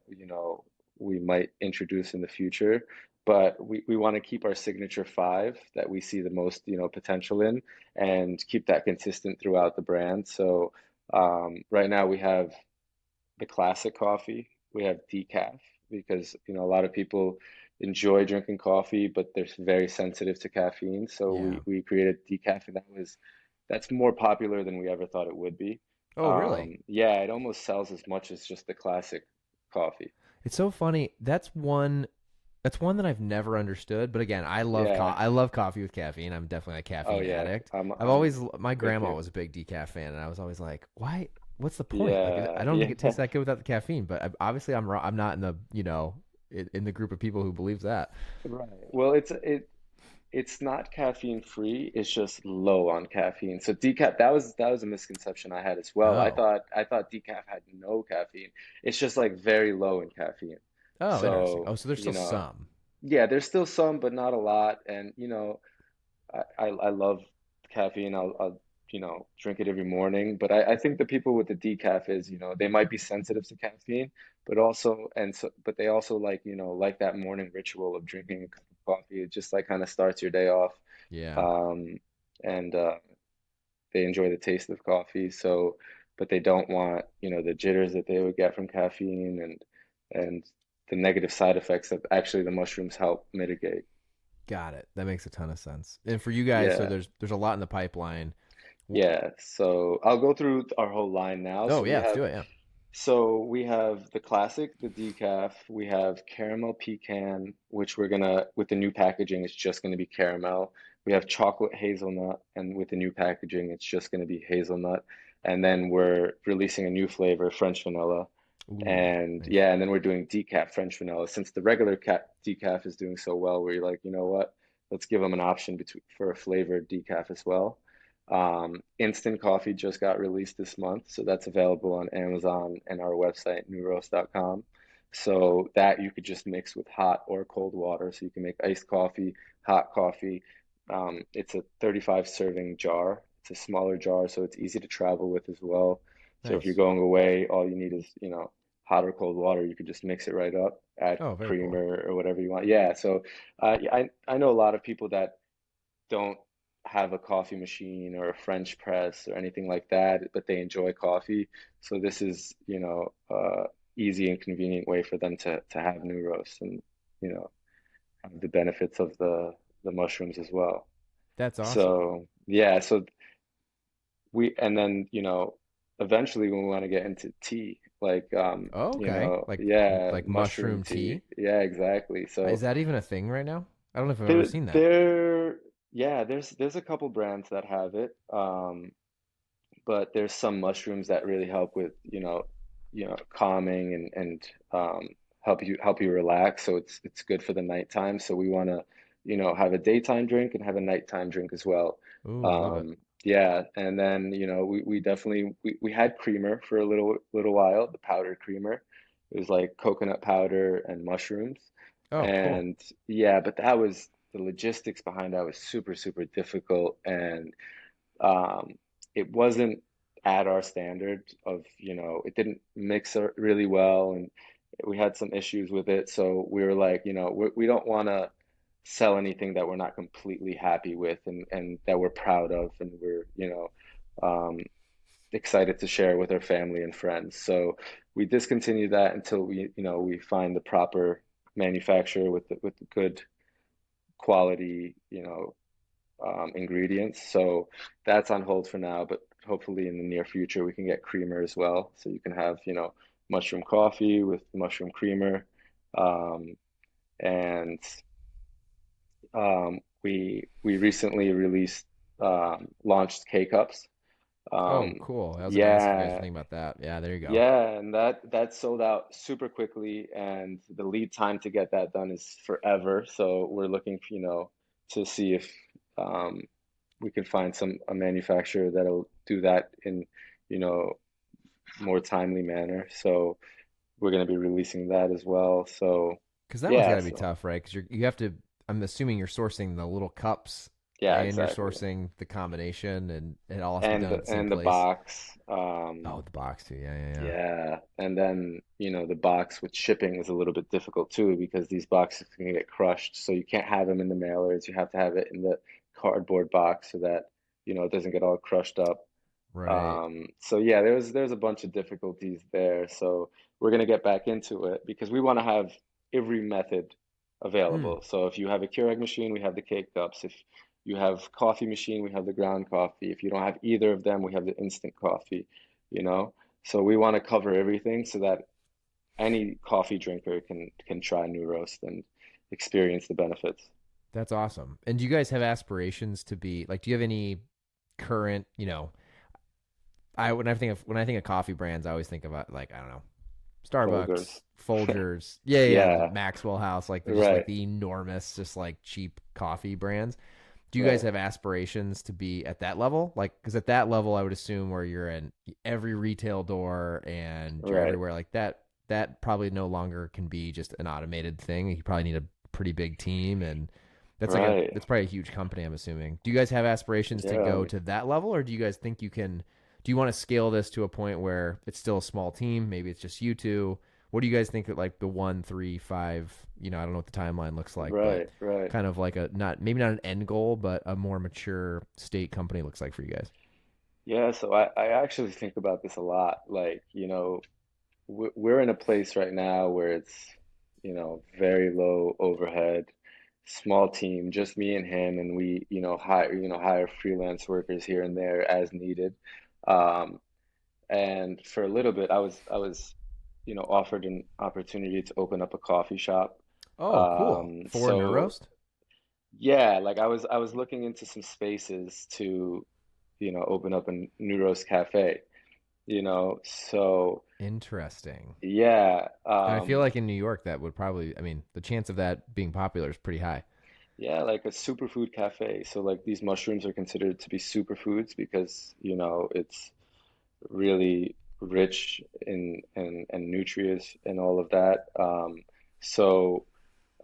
we might introduce in the future. But we want to keep our signature five that we see the most, potential in, and keep that consistent throughout the brand. So right now we have the classic coffee. We have decaf because a lot of people enjoy drinking coffee, but they're very sensitive to caffeine. So Yeah. we created decaf, and that's more popular than we ever thought it would be. Oh, really? Yeah, it almost sells as much as just the classic coffee. It's so funny. That's one that I've never understood. But again, Yeah. I love coffee with caffeine. I'm definitely a Oh caffeine yeah. addict. I'm I've I'm always my with grandma you. was a big decaf fan, and I was always like, why? What's the point? Like, Yeah. I don't think Yeah. it tastes that good without the caffeine. But obviously, I'm wrong. I'm not in the in the group of people who believes that. Right. Well, it's not caffeine free. It's just low on caffeine. So decaf, that was a misconception I had as well. I Oh, thought I thought decaf had no caffeine. It's just like very low in caffeine. oh, interesting. So, Oh, so there's still some. yeah, there's still some, but not a lot. And I love caffeine. I'll drink it every morning. But I think the people with the decaf is, they might be sensitive to caffeine, but they also like that morning ritual of drinking a cup of coffee. It just like kind of starts your day off. Yeah, Um, and they enjoy the taste of coffee. So, but they don't want, the jitters that they would get from caffeine, and the negative side effects that actually the mushrooms help mitigate. got it. That makes a ton of sense. And for you guys, so Yeah. there's a lot in the pipeline. Yeah, so I'll go through our whole line now. Oh yeah, let's do it. Yeah. So we have the classic, the decaf. We have caramel pecan, which we're gonna with the new packaging, it's just gonna be caramel. We have chocolate hazelnut, and with the new packaging, it's just gonna be hazelnut. And then we're releasing a new flavor, French vanilla. Ooh, And nice. yeah, and then we're doing decaf French vanilla. Since the regular decaf is doing so well, we're like, you know what? Let's give them an option between for a flavored decaf as well. Instant coffee just got released this month, so that's available on Amazon and our website, neuroast.com. So that you could just mix with hot or cold water. So you can make iced coffee, hot coffee. It's a 35 serving jar. It's a smaller jar, so it's easy to travel with as well. So if you're Nice. going away, all you need is, hot or cold water. You could just mix it right up, add Oh, very cool. creamer or whatever you want. Yeah, so yeah, I know a lot of people that don't have a coffee machine or a French press or anything like that, but they enjoy coffee. So this is, easy and convenient way for them to have new roast and, you know, have the benefits of the mushrooms as well. That's awesome. So yeah, so and then, eventually when we want to get into tea, like Oh, okay. yeah, Like mushroom mushroom tea. tea. Yeah, exactly. Is So that even a thing right now? I don't know if I've ever there seen that. there yeah, there's a couple brands that have it. But there's some mushrooms that really help with, calming and help you relax. So it's good for the nighttime. So we want to, have a daytime drink and have a nighttime drink as well. Ooh, love it. Um, yeah, and then, we definitely we had creamer for a little while, the powdered creamer. It was like coconut powder and mushrooms. Oh, cool. And yeah, but that was the logistics behind that was super, super difficult. And um, it wasn't at our standard of, it didn't mix really well, and we had some issues with it. So we were like, we don't want to sell anything that we're not completely happy with and that we're proud of, and we're, um, excited to share with our family and friends. So we discontinued that until we find the proper manufacturer with the good quality, ingredients. So that's on hold for now, but hopefully in the near future we can get creamer as well. So you can have, mushroom coffee with mushroom creamer. Um, and we recently launched K cups. Oh, Um, cool. I was gonna ask if you guys were yeah, thinking about that. Yeah, there you go. yeah, and that sold out super quickly, and the lead time to get that done is forever. So we're looking, to see if um, we can find a manufacturer that'll do that in, you know, more timely manner. So we're going to be releasing that as well. So Because that one's got yeah, to be so tough, right? Because you have to. I'm assuming you're sourcing the little cups, yeah, and you're exactly. sourcing the combination, and it all has to be And done at the the same and the place. box. Oh, the box too. Yeah, yeah, yeah. Yeah, and then, the box with shipping is a little bit difficult too because these boxes can get crushed. So you can't have them in the mailers. You have to have it in the cardboard box so that, it doesn't get all crushed up. Right. So yeah, there's a bunch of difficulties there. So we're gonna get back into it because we want to have every method Hmm. available. So if you have a Keurig machine, we have the K cups. If you have coffee machine, we have the ground coffee. If you don't have either of them, we have the instant coffee, you know? So we want to cover everything so that any coffee drinker can try New Roast and experience the benefits. That's awesome. And do you guys have aspirations to be like? Do you have any current? I when I think of coffee brands, I always think about like I don't know, Folgers. Starbucks, Folgers, yeah, yeah, the Yeah, Maxwell House, like the just like right, the enormous, just like cheap coffee brands. Do you guys right, have aspirations to be at that level? Like, because at that level, I would assume where you're in every retail door and you're right. everywhere like that. That probably no longer can be just an automated thing. You probably need a pretty big team, and Right. that's probably a huge company. I'm assuming. Do you guys have aspirations to Yeah. go to that level, or do you guys think you can? Do you want to scale this to a point where it's still a small team? Maybe it's just you two. What do you guys think that like the 1, 3, 5? I don't know what the timeline looks like, but Right, right. kind of like a not maybe not an end goal, but a more mature state company looks like for you guys. Yeah, so I actually think about this a lot. Like, we're in a place right now where it's, very low overhead, small team, just me and him, and we, hire freelance workers here and there as needed. Um, and for a little bit, I was, offered an opportunity to open up a coffee shop. Oh, cool. For So NeuRoast? yeah, like I was looking into some spaces to, open up a Neuros cafe, so Interesting. yeah, And I feel like in New York that would probably I mean, the chance of that being popular is pretty high. Yeah, like a superfood cafe. So like these mushrooms are considered to be superfoods because, it's really rich in nutrients and all of that. So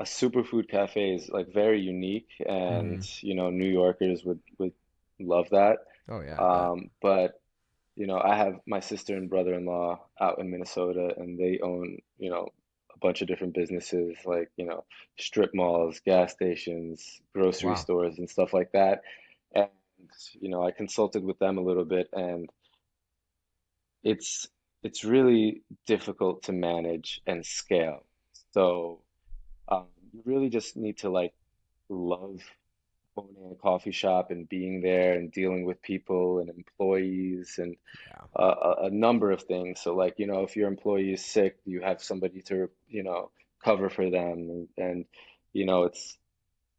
a superfood cafe is like very unique, and Mm-hmm. New Yorkers would love that. Oh yeah, I bet. But I have my sister and brother-in-law out in Minnesota, and they own, a bunch of different businesses like, strip malls, gas stations, grocery Wow. stores, and stuff like that. And, I consulted with them a little bit, and it's it's really difficult to manage and scale. So you really just need to like love owning a coffee shop and being there and dealing with people and employees and Yeah. a number of things. So like, if your employee is sick, you have somebody to, cover for them, and it's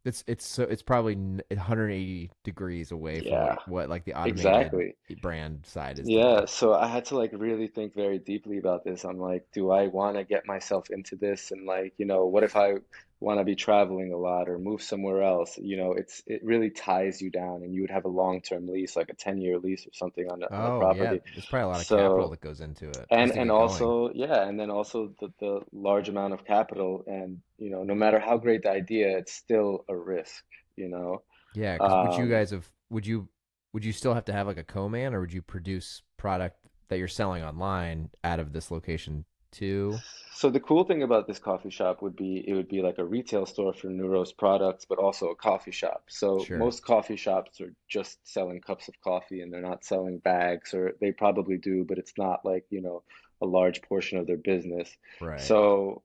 It's probably 180 degrees away from yeah, what like the automated exactly. brand side is Yeah, today. so I had to like really think very deeply about this. I'm like, do I want to get myself into this? And like, what if I want to be traveling a lot or move somewhere else? It really ties you down, and you would have a long-term lease, like a 10-year lease or something on a Oh yeah, property. there's probably a lot of capital So that goes into it and just to and get going. also, yeah, and then also the large amount of capital, and no matter how great the idea, it's still a risk, you know. Yeah, because would you Um, guys have would you still have to have like a co-man, or would you produce product that you're selling online out of this location too? So the cool thing about this coffee shop would be it would be like a retail store for NeuRoast products, but also a coffee shop. So Sure. most coffee shops are just selling cups of coffee, and they're not selling bags, or they probably do, but it's not like, a large portion of their business. Right. So,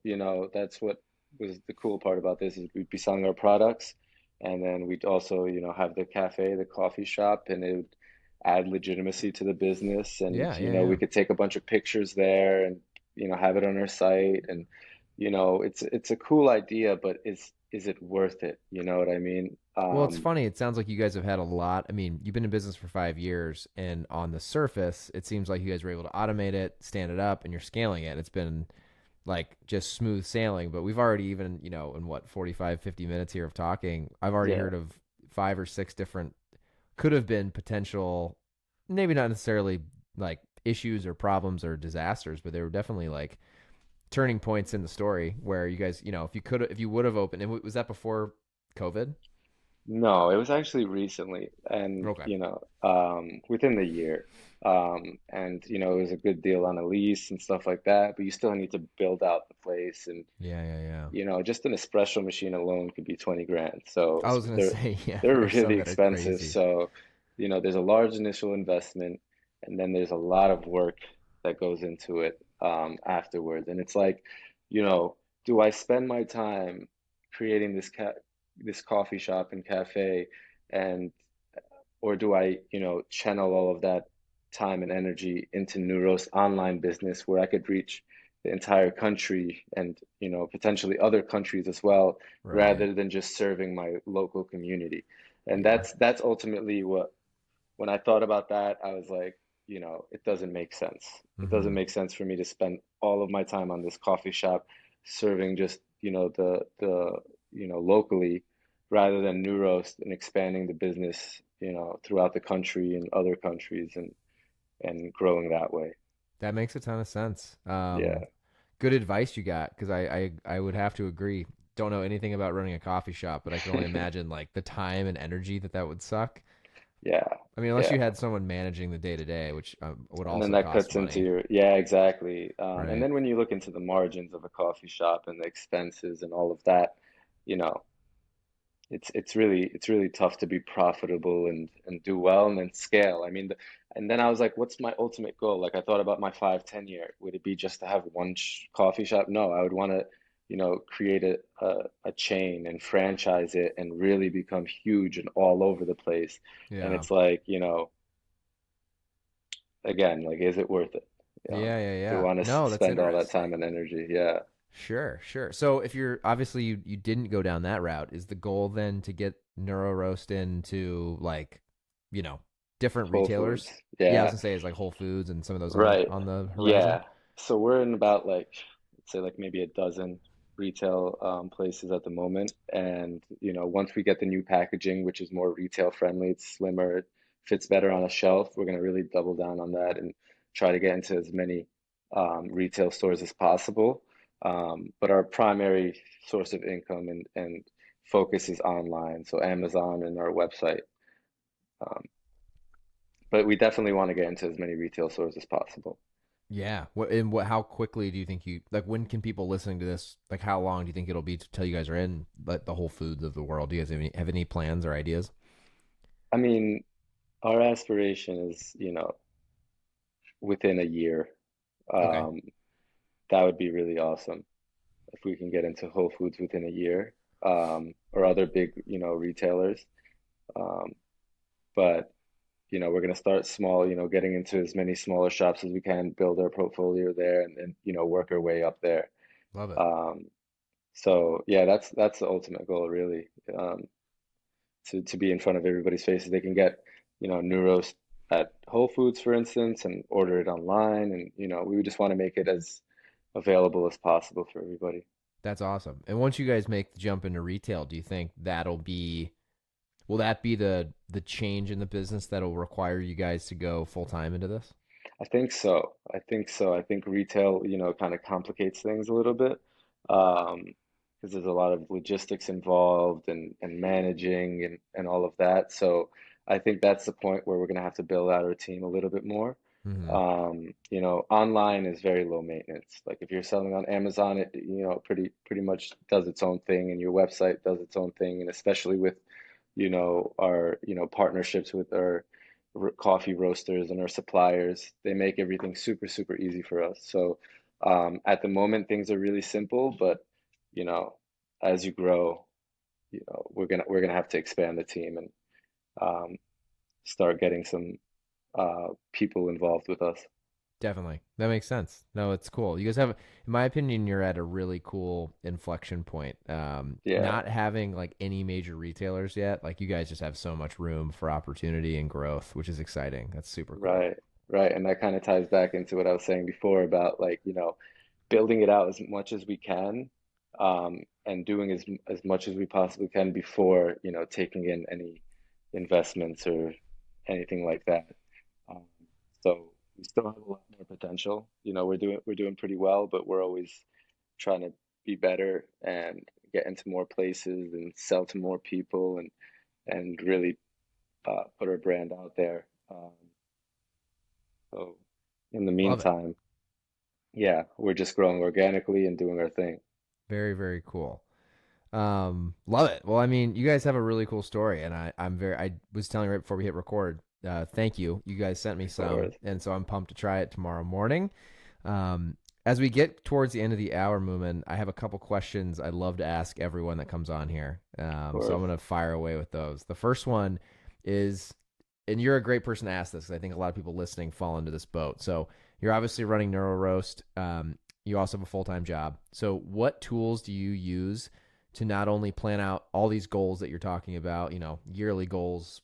that's what was the cool part about this is we'd be selling our products, and then we'd also, have the cafe, the coffee shop, and it would add legitimacy to the business. And, Yeah, yeah, we yeah. could take a bunch of pictures there and have it on our site, and it's a cool idea, but is it worth it? You know what I mean? Well, it's funny. It sounds like you guys have had a lot. I mean, you've been in business for 5 years, and on the surface, it seems like you guys were able to automate it, stand it up, and you're scaling it. It's been like just smooth sailing, but we've already even, in what, 45, 50 minutes here of talking, I've already Yeah. heard of 5 or 6 different could have been potential, maybe not necessarily like issues or problems or disasters, but they were definitely like turning points in the story where you guys, if you would have opened, and was that before COVID? No, it was actually recently, and Okay. within the year. And it was a good deal on a lease and stuff like that, but you still need to build out the place, and Yeah, yeah, yeah. just an espresso machine alone could be 20 grand. So I was gonna they're say, yeah, they're there's some really that are expensive. crazy. So, there's a large initial investment, and then there's a lot of work that goes into it afterwards. And it's like, you know, do I spend my time creating this coffee shop and cafe, and or do I, channel all of that time and energy into NeuRoast online business where I could reach the entire country and, potentially other countries as well, Right. rather than just serving my local community. And Yeah. that's ultimately what, when I thought about that, I was like, it doesn't make sense. It doesn't Mm-hmm. make sense for me to spend all of my time on this coffee shop serving just, locally, rather than New Roast and expanding the business, throughout the country and other countries, and growing that way. That makes a ton of sense. Yeah. Good advice you got, because I would have to agree. Don't know anything about running a coffee shop, but I can only imagine like the time and energy that would suck. Yeah. I mean, unless Yeah. you had someone managing the day to day, which would And then also that cost cuts into money, your, yeah, exactly. And right? then when you look into the margins of a coffee shop and the expenses and all of that, you know, it's really tough to be profitable and do well and then scale. I mean, and then I was like, what's my ultimate goal? Like I thought about my 5, 10 year. Would it be just to have one sh coffee shop? No, I would want to, create a chain and franchise it and really become huge and all over the place. And Yeah, it's like, again, like, is it worth it? yeah, yeah, Do I yeah. want to No, that's spend all that interesting. time and energy? Yeah. Sure, sure. So if you're obviously you didn't go down that route, is the goal then to get Neuro Roast into like, you know, different Whole Foods. retailers? Yeah, I was Yeah. gonna say is like Whole Foods and some of those Right. on the horizon. Yeah. So we're in about like, let's say like maybe a dozen. retail places at the moment. And, once we get the new packaging, which is more retail friendly, it's slimmer, it fits better on a shelf, we're going to really double down on that and try to get into as many retail stores as possible. But our primary source of income and focus is online, so Amazon and our website. Um, but we definitely want to get into as many retail stores as possible. Yeah. What? How quickly do you think you like? When can people listening to this? Like, how long do you think it'll be till you guys are in like the Whole Foods of the world? Do you guys have any plans or ideas? I mean, our aspiration is, within a year. Okay. Um, that would be really awesome if we can get into Whole Foods within a year, or other big, retailers. Um, but, we're going to start small, getting into as many smaller shops as we can, build our portfolio there, and work our way up there. Love it. Um, so yeah, that's the ultimate goal, really. To be in front of everybody's faces. They can get, NeuRoast at Whole Foods, for instance, and order it online. And, we would just want to make it as available as possible for everybody. That's awesome. And once you guys make the jump into retail, do you think will that be the change in the business that'll require you guys to go full time into this? I think so. I think so. I think retail, kind of complicates things a little bit, because there's a lot of logistics involved and managing and all of that. So I think that's the point where we're going to have to build out our team a little bit more. Hmm. Online is very low maintenance. Like if you're selling on Amazon, it, pretty much does its own thing, and your website does its own thing. And especially with, our, partnerships with our coffee roasters and our suppliers. They make everything super, super easy for us. So at the moment, things are really simple, but you know, as you grow, we're gonna have to expand the team and um, start getting some people involved with us. Definitely. That makes sense. No, it's cool. You guys have, in my opinion, you're at a really cool inflection point. Yeah, Not having like any major retailers yet, like you guys just have so much room for opportunity and growth, which is exciting. That's super cool. right, right. And that kind of ties back into what I was saying before about like, building it out as much as we can, and doing as much as we possibly can before, taking in any investments or anything like that. Um, so we still have a lot more potential. We're doing pretty well, but we're always trying to be better and get into more places and sell to more people and really put our brand out there. So in the Love it. meantime, yeah, we're just growing organically and doing our thing. Very, very cool. Love it. Well, I mean, you guys have a really cool story, and I was telling you right before we hit record. Thank you. You guys sent me Of some, course, and so I'm pumped to try it tomorrow morning. As we get towards the end of the hour, Moomin, I have a couple questions I'd love to ask everyone that comes on here. of So I'm course. gonna fire away with those. The first one is, and you're a great person to ask this because I think a lot of people listening fall into this boat. So you're obviously running NeuroRoast. You also have a full time job. So what tools do you use to not only plan out all these goals that you're talking about, yearly goals,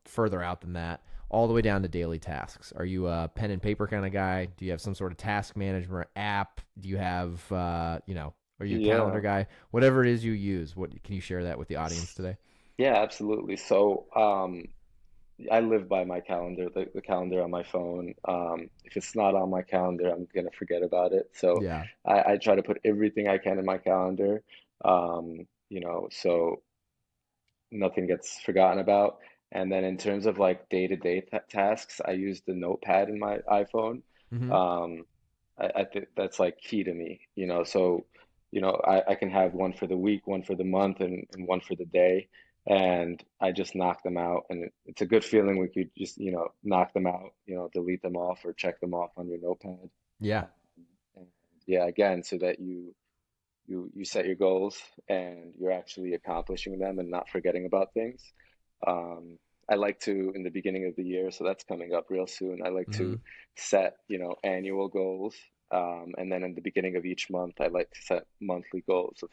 further out than that, all the way down to daily tasks? Are you a pen and paper kind of guy? Do you have some sort of task management app? Do you have, are you a calendar Yeah, guy? Whatever it is you use, what can you share that with the audience S- today? yeah, absolutely. So, I live by my calendar, the calendar on my phone. If it's not on my calendar, I'm gonna forget about it. So Yeah. I try to put everything I can in my calendar, so nothing gets forgotten about. And then in terms of like day-to-day tasks, I use the notepad in my iPhone. Hmm. Um, I think that's like key to me, so I can have one for the week, one for the month, and one for the day, and I just knock them out, and it's a good feeling when you just knock them out, delete them off or check them off on your notepad. Yeah. Um, and yeah, again, so that you set your goals and you're actually accomplishing them and not forgetting about things. Um, I like to, in the beginning of the year, so that's coming up real soon, I like Hmm. to set, annual goals. And then in the beginning of each month, I like to set monthly goals of,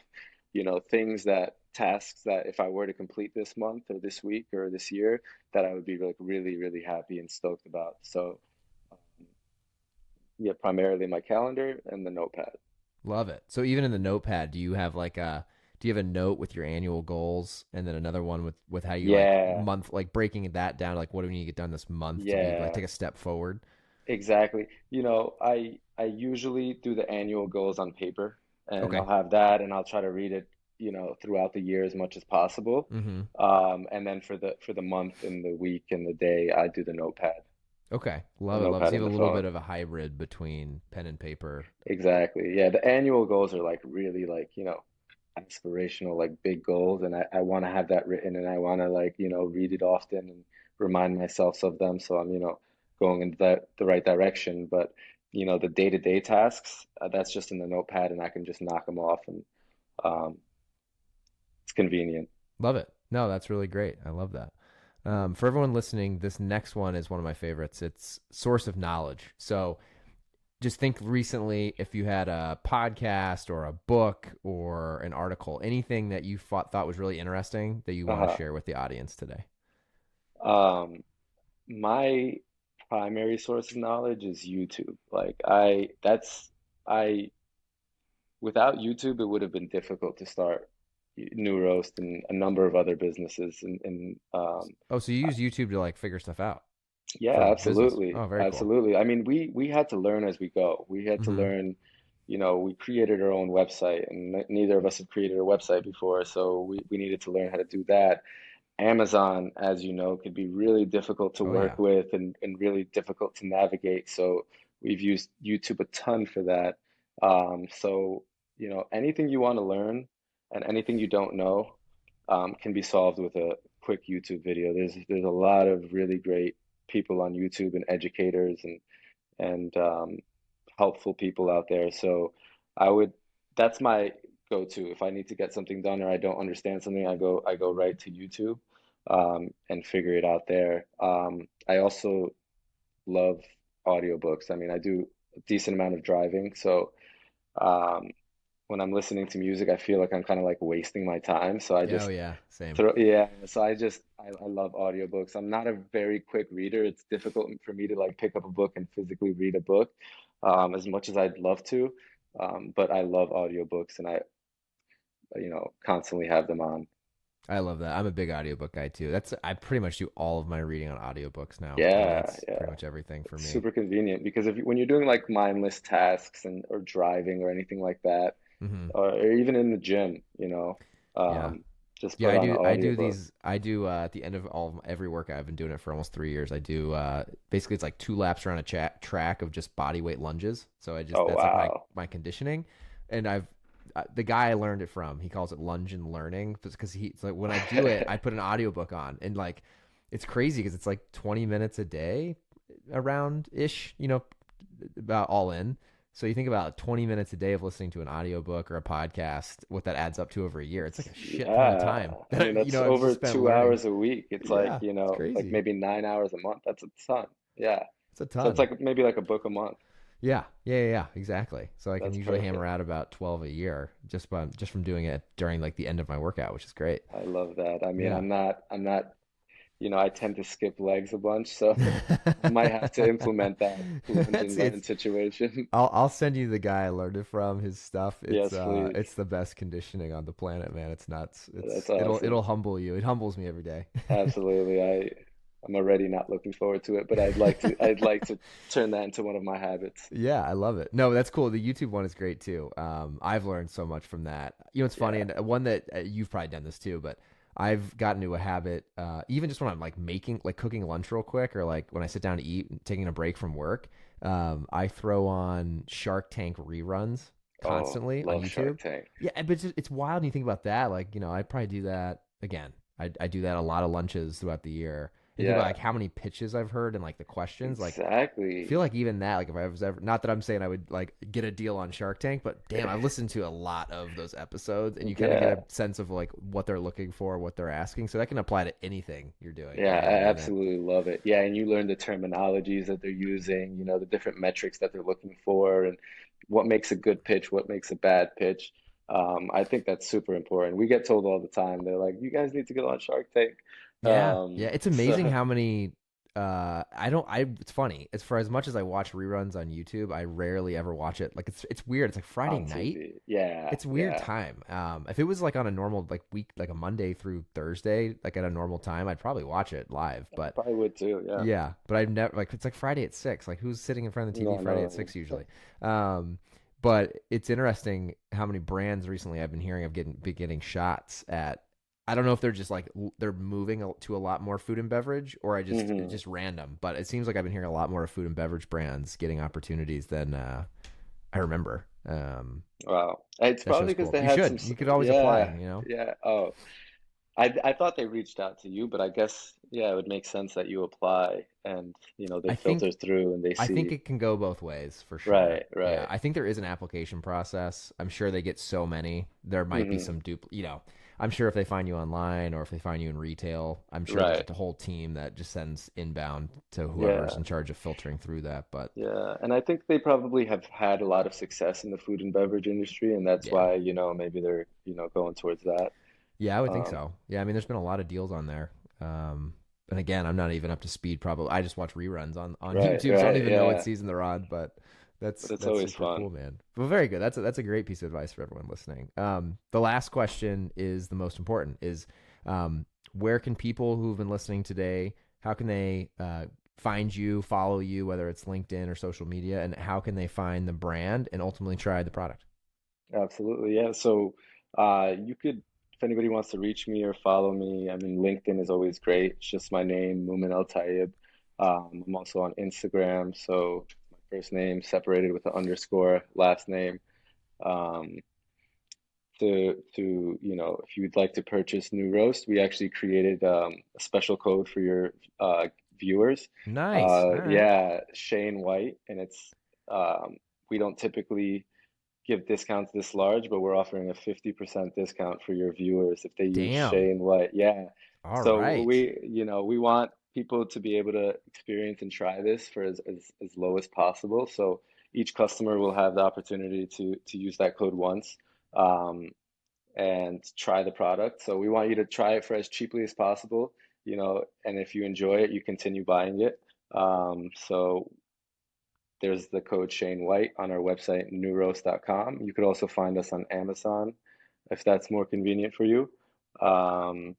tasks that if I were to complete this month or this week or this year, that I would be like really, really happy and stoked about. So, yeah, primarily my calendar and the notepad. Love it. So even in the notepad, do you have a note with your annual goals and then another one with how you like Yeah, month like breaking that down like what do we need to get done this month to be like yeah, take a step forward? exactly. I usually do the annual goals on paper, and Okay. I'll have that, and I'll try to read it, throughout the year as much as possible. Mm-hmm. And then for the month and the week and the day, I do Okay. the Love it. Love it. notepad So you in have the a little bit phone. of a hybrid between pen and paper. Exactly. Yeah, the annual goals are like really like, aspirational, like big goals. And I want to have that written and I want to like, read it often and remind myself of them. So I'm, going in the right direction. But, the day-to-day tasks, that's just in the notepad and I can just knock them off and um, it's convenient. Love it. No, that's really great. I love that. For everyone listening, this next one is one of my favorites. It's source of knowledge. So just think recently if you had a podcast or a book or an article, anything that you thought was really interesting that you want to Uh-huh. share with the audience today. Um, my primary source of knowledge is YouTube. I without YouTube, it would have been difficult to start NeuRoast and a number of other businesses. And Oh, so you use YouTube to like figure stuff out yeah, for business. absolutely, Oh, very cool. absolutely. I mean, we had to learn as we go. We had to Mm-hmm. learn, we created our own website, and neither of us had created a website before, so we needed to learn how to do that. Amazon, as you know, could be really difficult to Oh work yeah. with and really difficult to navigate. So we've used YouTube a ton for that. So, anything you want to learn and anything you don't know, can be solved with a quick YouTube video. There's a lot of really great people on YouTube and educators and helpful people out there. So I would that's my go-to. If I need to get something done or I don't understand something, I go right to YouTube and figure it out there. I also love audiobooks. I mean, I do a decent amount of driving, so um, when I'm listening to music, I feel like I'm kind of like wasting my time. So I Oh just yeah. Same. yeah, so I love audiobooks. I'm not a very quick reader. It's difficult for me to like pick up a book and physically read a book, as much as I'd love to. But I love audiobooks and I, constantly have them on. I love that. I'm a big audiobook guy too. I pretty much do all of my reading on audiobooks now. I mean, Yeah, that's yeah. pretty much everything for It's me. super convenient because when you're doing like mindless tasks and or driving or anything like that, Hmm. or even in the gym, Yeah. um, just Yeah, put on the I do audiobook. these I do at the end of every workout. I've been doing it for almost 3 years. I do basically it's like 2 laps around a track of just body weight lunges. So I just Oh that's like wow. my conditioning, and I've the guy I learned it from. He calls it lunge and learning because it's like when I do it, I put an audiobook on and like it's crazy because it's like 20 minutes a day around ish, about all in. So you think about 20 minutes a day of listening to an audiobook or a podcast, what that adds up to over a year. It's like a shit ton of Yeah, time I that mean I've, that's I've just over spent two learning. hours a week. It's like, Yeah, it's like crazy. maybe 9 hours a month. That's a ton. Yeah. It's a So it's ton. like maybe like a book a month. Yeah, exactly. So I can That's usually hammer perfect. out about 12 a year just from doing it during like the end of my workout, which is great. I love that. I mean, Yeah. I'm not, I tend to skip legs a bunch, so I might have to implement that lunge and That's learn it's situation. I'll send you the guy I learned it from. His stuff. Yes, please. It's the best conditioning on the planet, man. It's nuts. That's It'll awesome. humble you. It humbles me every day. Absolutely. I'm already not looking forward to it, but I'd like to turn that into one of my habits. Yeah, I love it. No, that's cool. The YouTube one is great too. I've learned so much from that. It's funny, Yeah. and one that you've probably done this too, but I've gotten into a habit, even just when I'm like cooking lunch real quick, or like when I sit down to eat, taking a break from work, I throw on Shark Tank reruns Oh, constantly on love YouTube. Shark Tank. Yeah, but it's wild when you think about that. Like, I probably do that again. I do that a lot of lunches throughout the year. And think about Yeah, like how many pitches I've heard and like the questions. Like I exactly. feel like even that, like if I was ever, not that I'm saying I would like get a deal on Shark Tank, but damn, I've listened to a lot of those episodes and you kind of get Yeah. a sense of like what they're looking for, what they're asking. So that can apply to anything you're doing, Yeah, I doing that. absolutely love it. Yeah, and you learn the terminologies that they're using, the different metrics that they're looking for, and what makes a good pitch, what makes a bad pitch. I think that's super important. We get told all the time, they're like, you guys need to get on Shark Tank. Yeah. Yeah. It's amazing So how many. I don't. I. It's funny. As far as much as I watch reruns on YouTube, I rarely ever watch it. Like it's weird. It's like Friday On night. TV. Yeah, It's a weird yeah. time. If it was like on a normal like week, like a Monday through Thursday, like at a normal time, I'd probably watch it live. I But probably would too. Yeah. yeah, but I've never like it's like Friday at 6. Like who's sitting in front of the TV No, Friday at no. 6 usually? Um, but it's interesting how many brands recently I've been hearing of getting shots at. I don't know if they're just like they're moving to a lot more food and beverage, or it's Hmm. just random. But it seems like I've been hearing a lot more of food and beverage brands getting opportunities than I remember. Wow. It's That probably show's because cool. they You had should. some. You could always Yeah, apply. You know. yeah. Oh, I thought they reached out to you, but I guess yeah, it would make sense that you apply and they I filter think through and they I think see. it can go both ways for sure. Right, Yeah, right. I think there is an application process. I'm sure they get so many. There might be Hmm. some I'm sure if they find you online or if they find you in retail, I'm sure there's Right. a whole team that just sends inbound to whoever's Yeah. in charge of filtering through that. But Yeah, and I think they probably have had a lot of success in the food and beverage industry, and that's yeah, why, maybe they're, going towards that. yeah, I would think Um, so. Yeah, I mean, there's been a lot of deals on there. Um, and again, I'm not even up to speed. Probably, I just watch reruns on right, YouTube, so I don't right, even know what yeah. season they're on. But But it's that's always super fun. cool, man. Well, very good. That's a great piece of advice for everyone listening. The last question is the most important. Is where can people who've been listening today? How can they find you, follow you, whether it's LinkedIn or social media, and how can they find the brand and ultimately try the product? Absolutely, yeah. So, you could, if anybody wants to reach me or follow me, I mean, LinkedIn is always great. It's just my name, Mumin Eltayeb. I'm also on Instagram, so my first name separated with an underscore, last name. Um, if you'd like to purchase NeuRoast, we actually created a special code for your viewers. Nice. All right. Yeah, Shane White, and um, we don't typically give discounts this large, but we're offering a 50% discount for your viewers if they use Damn. Shane White. Yeah. All So right. we want people to be able to experience and try this for as low as possible. So each customer will have the opportunity to use that code once. Um, and try the product. So we want you to try it for as cheaply as possible, and if you enjoy it, you continue buying it. So there's the code Shane White on our website, neuroast.com. You could also find us on Amazon if that's more convenient for you. Um,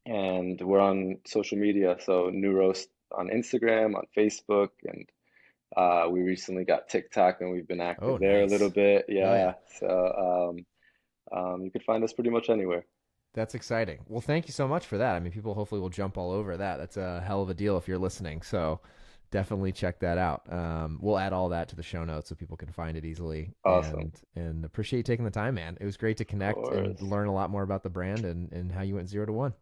and we're on social media, so Neuroast on Instagram, on Facebook, and we recently got TikTok and we've been Oh, active there a little nice. bit. Hell yeah. Yeah. So you could find us pretty much anywhere. That's exciting. Well, thank you so much for that. I mean, people hopefully will jump all over that. That's a hell of a deal if you're listening. So definitely check that out. We'll add all that to the show notes so people can find it easily. Awesome. And appreciate you taking the time, man. It was great to Of connect and course. learn a lot more about the brand and how you went 0 to 1.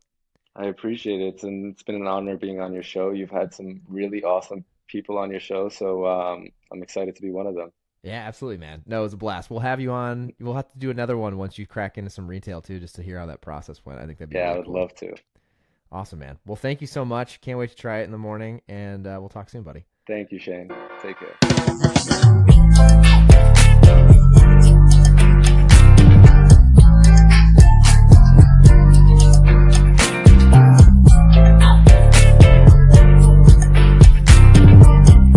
I appreciate it. And it's been an honor being on your show. You've had some really awesome people on your show, so I'm excited to be one of them. Yeah, absolutely, man. No, it was a blast. We'll have you on. We'll have to do another one once you crack into some retail too, just to hear how that process went. I think that'd be Yeah, I really would cool. love to. Awesome, man. Well, thank you so much. Can't wait to try it in the morning, and we'll talk soon, buddy. Thank you, Shane. Take care.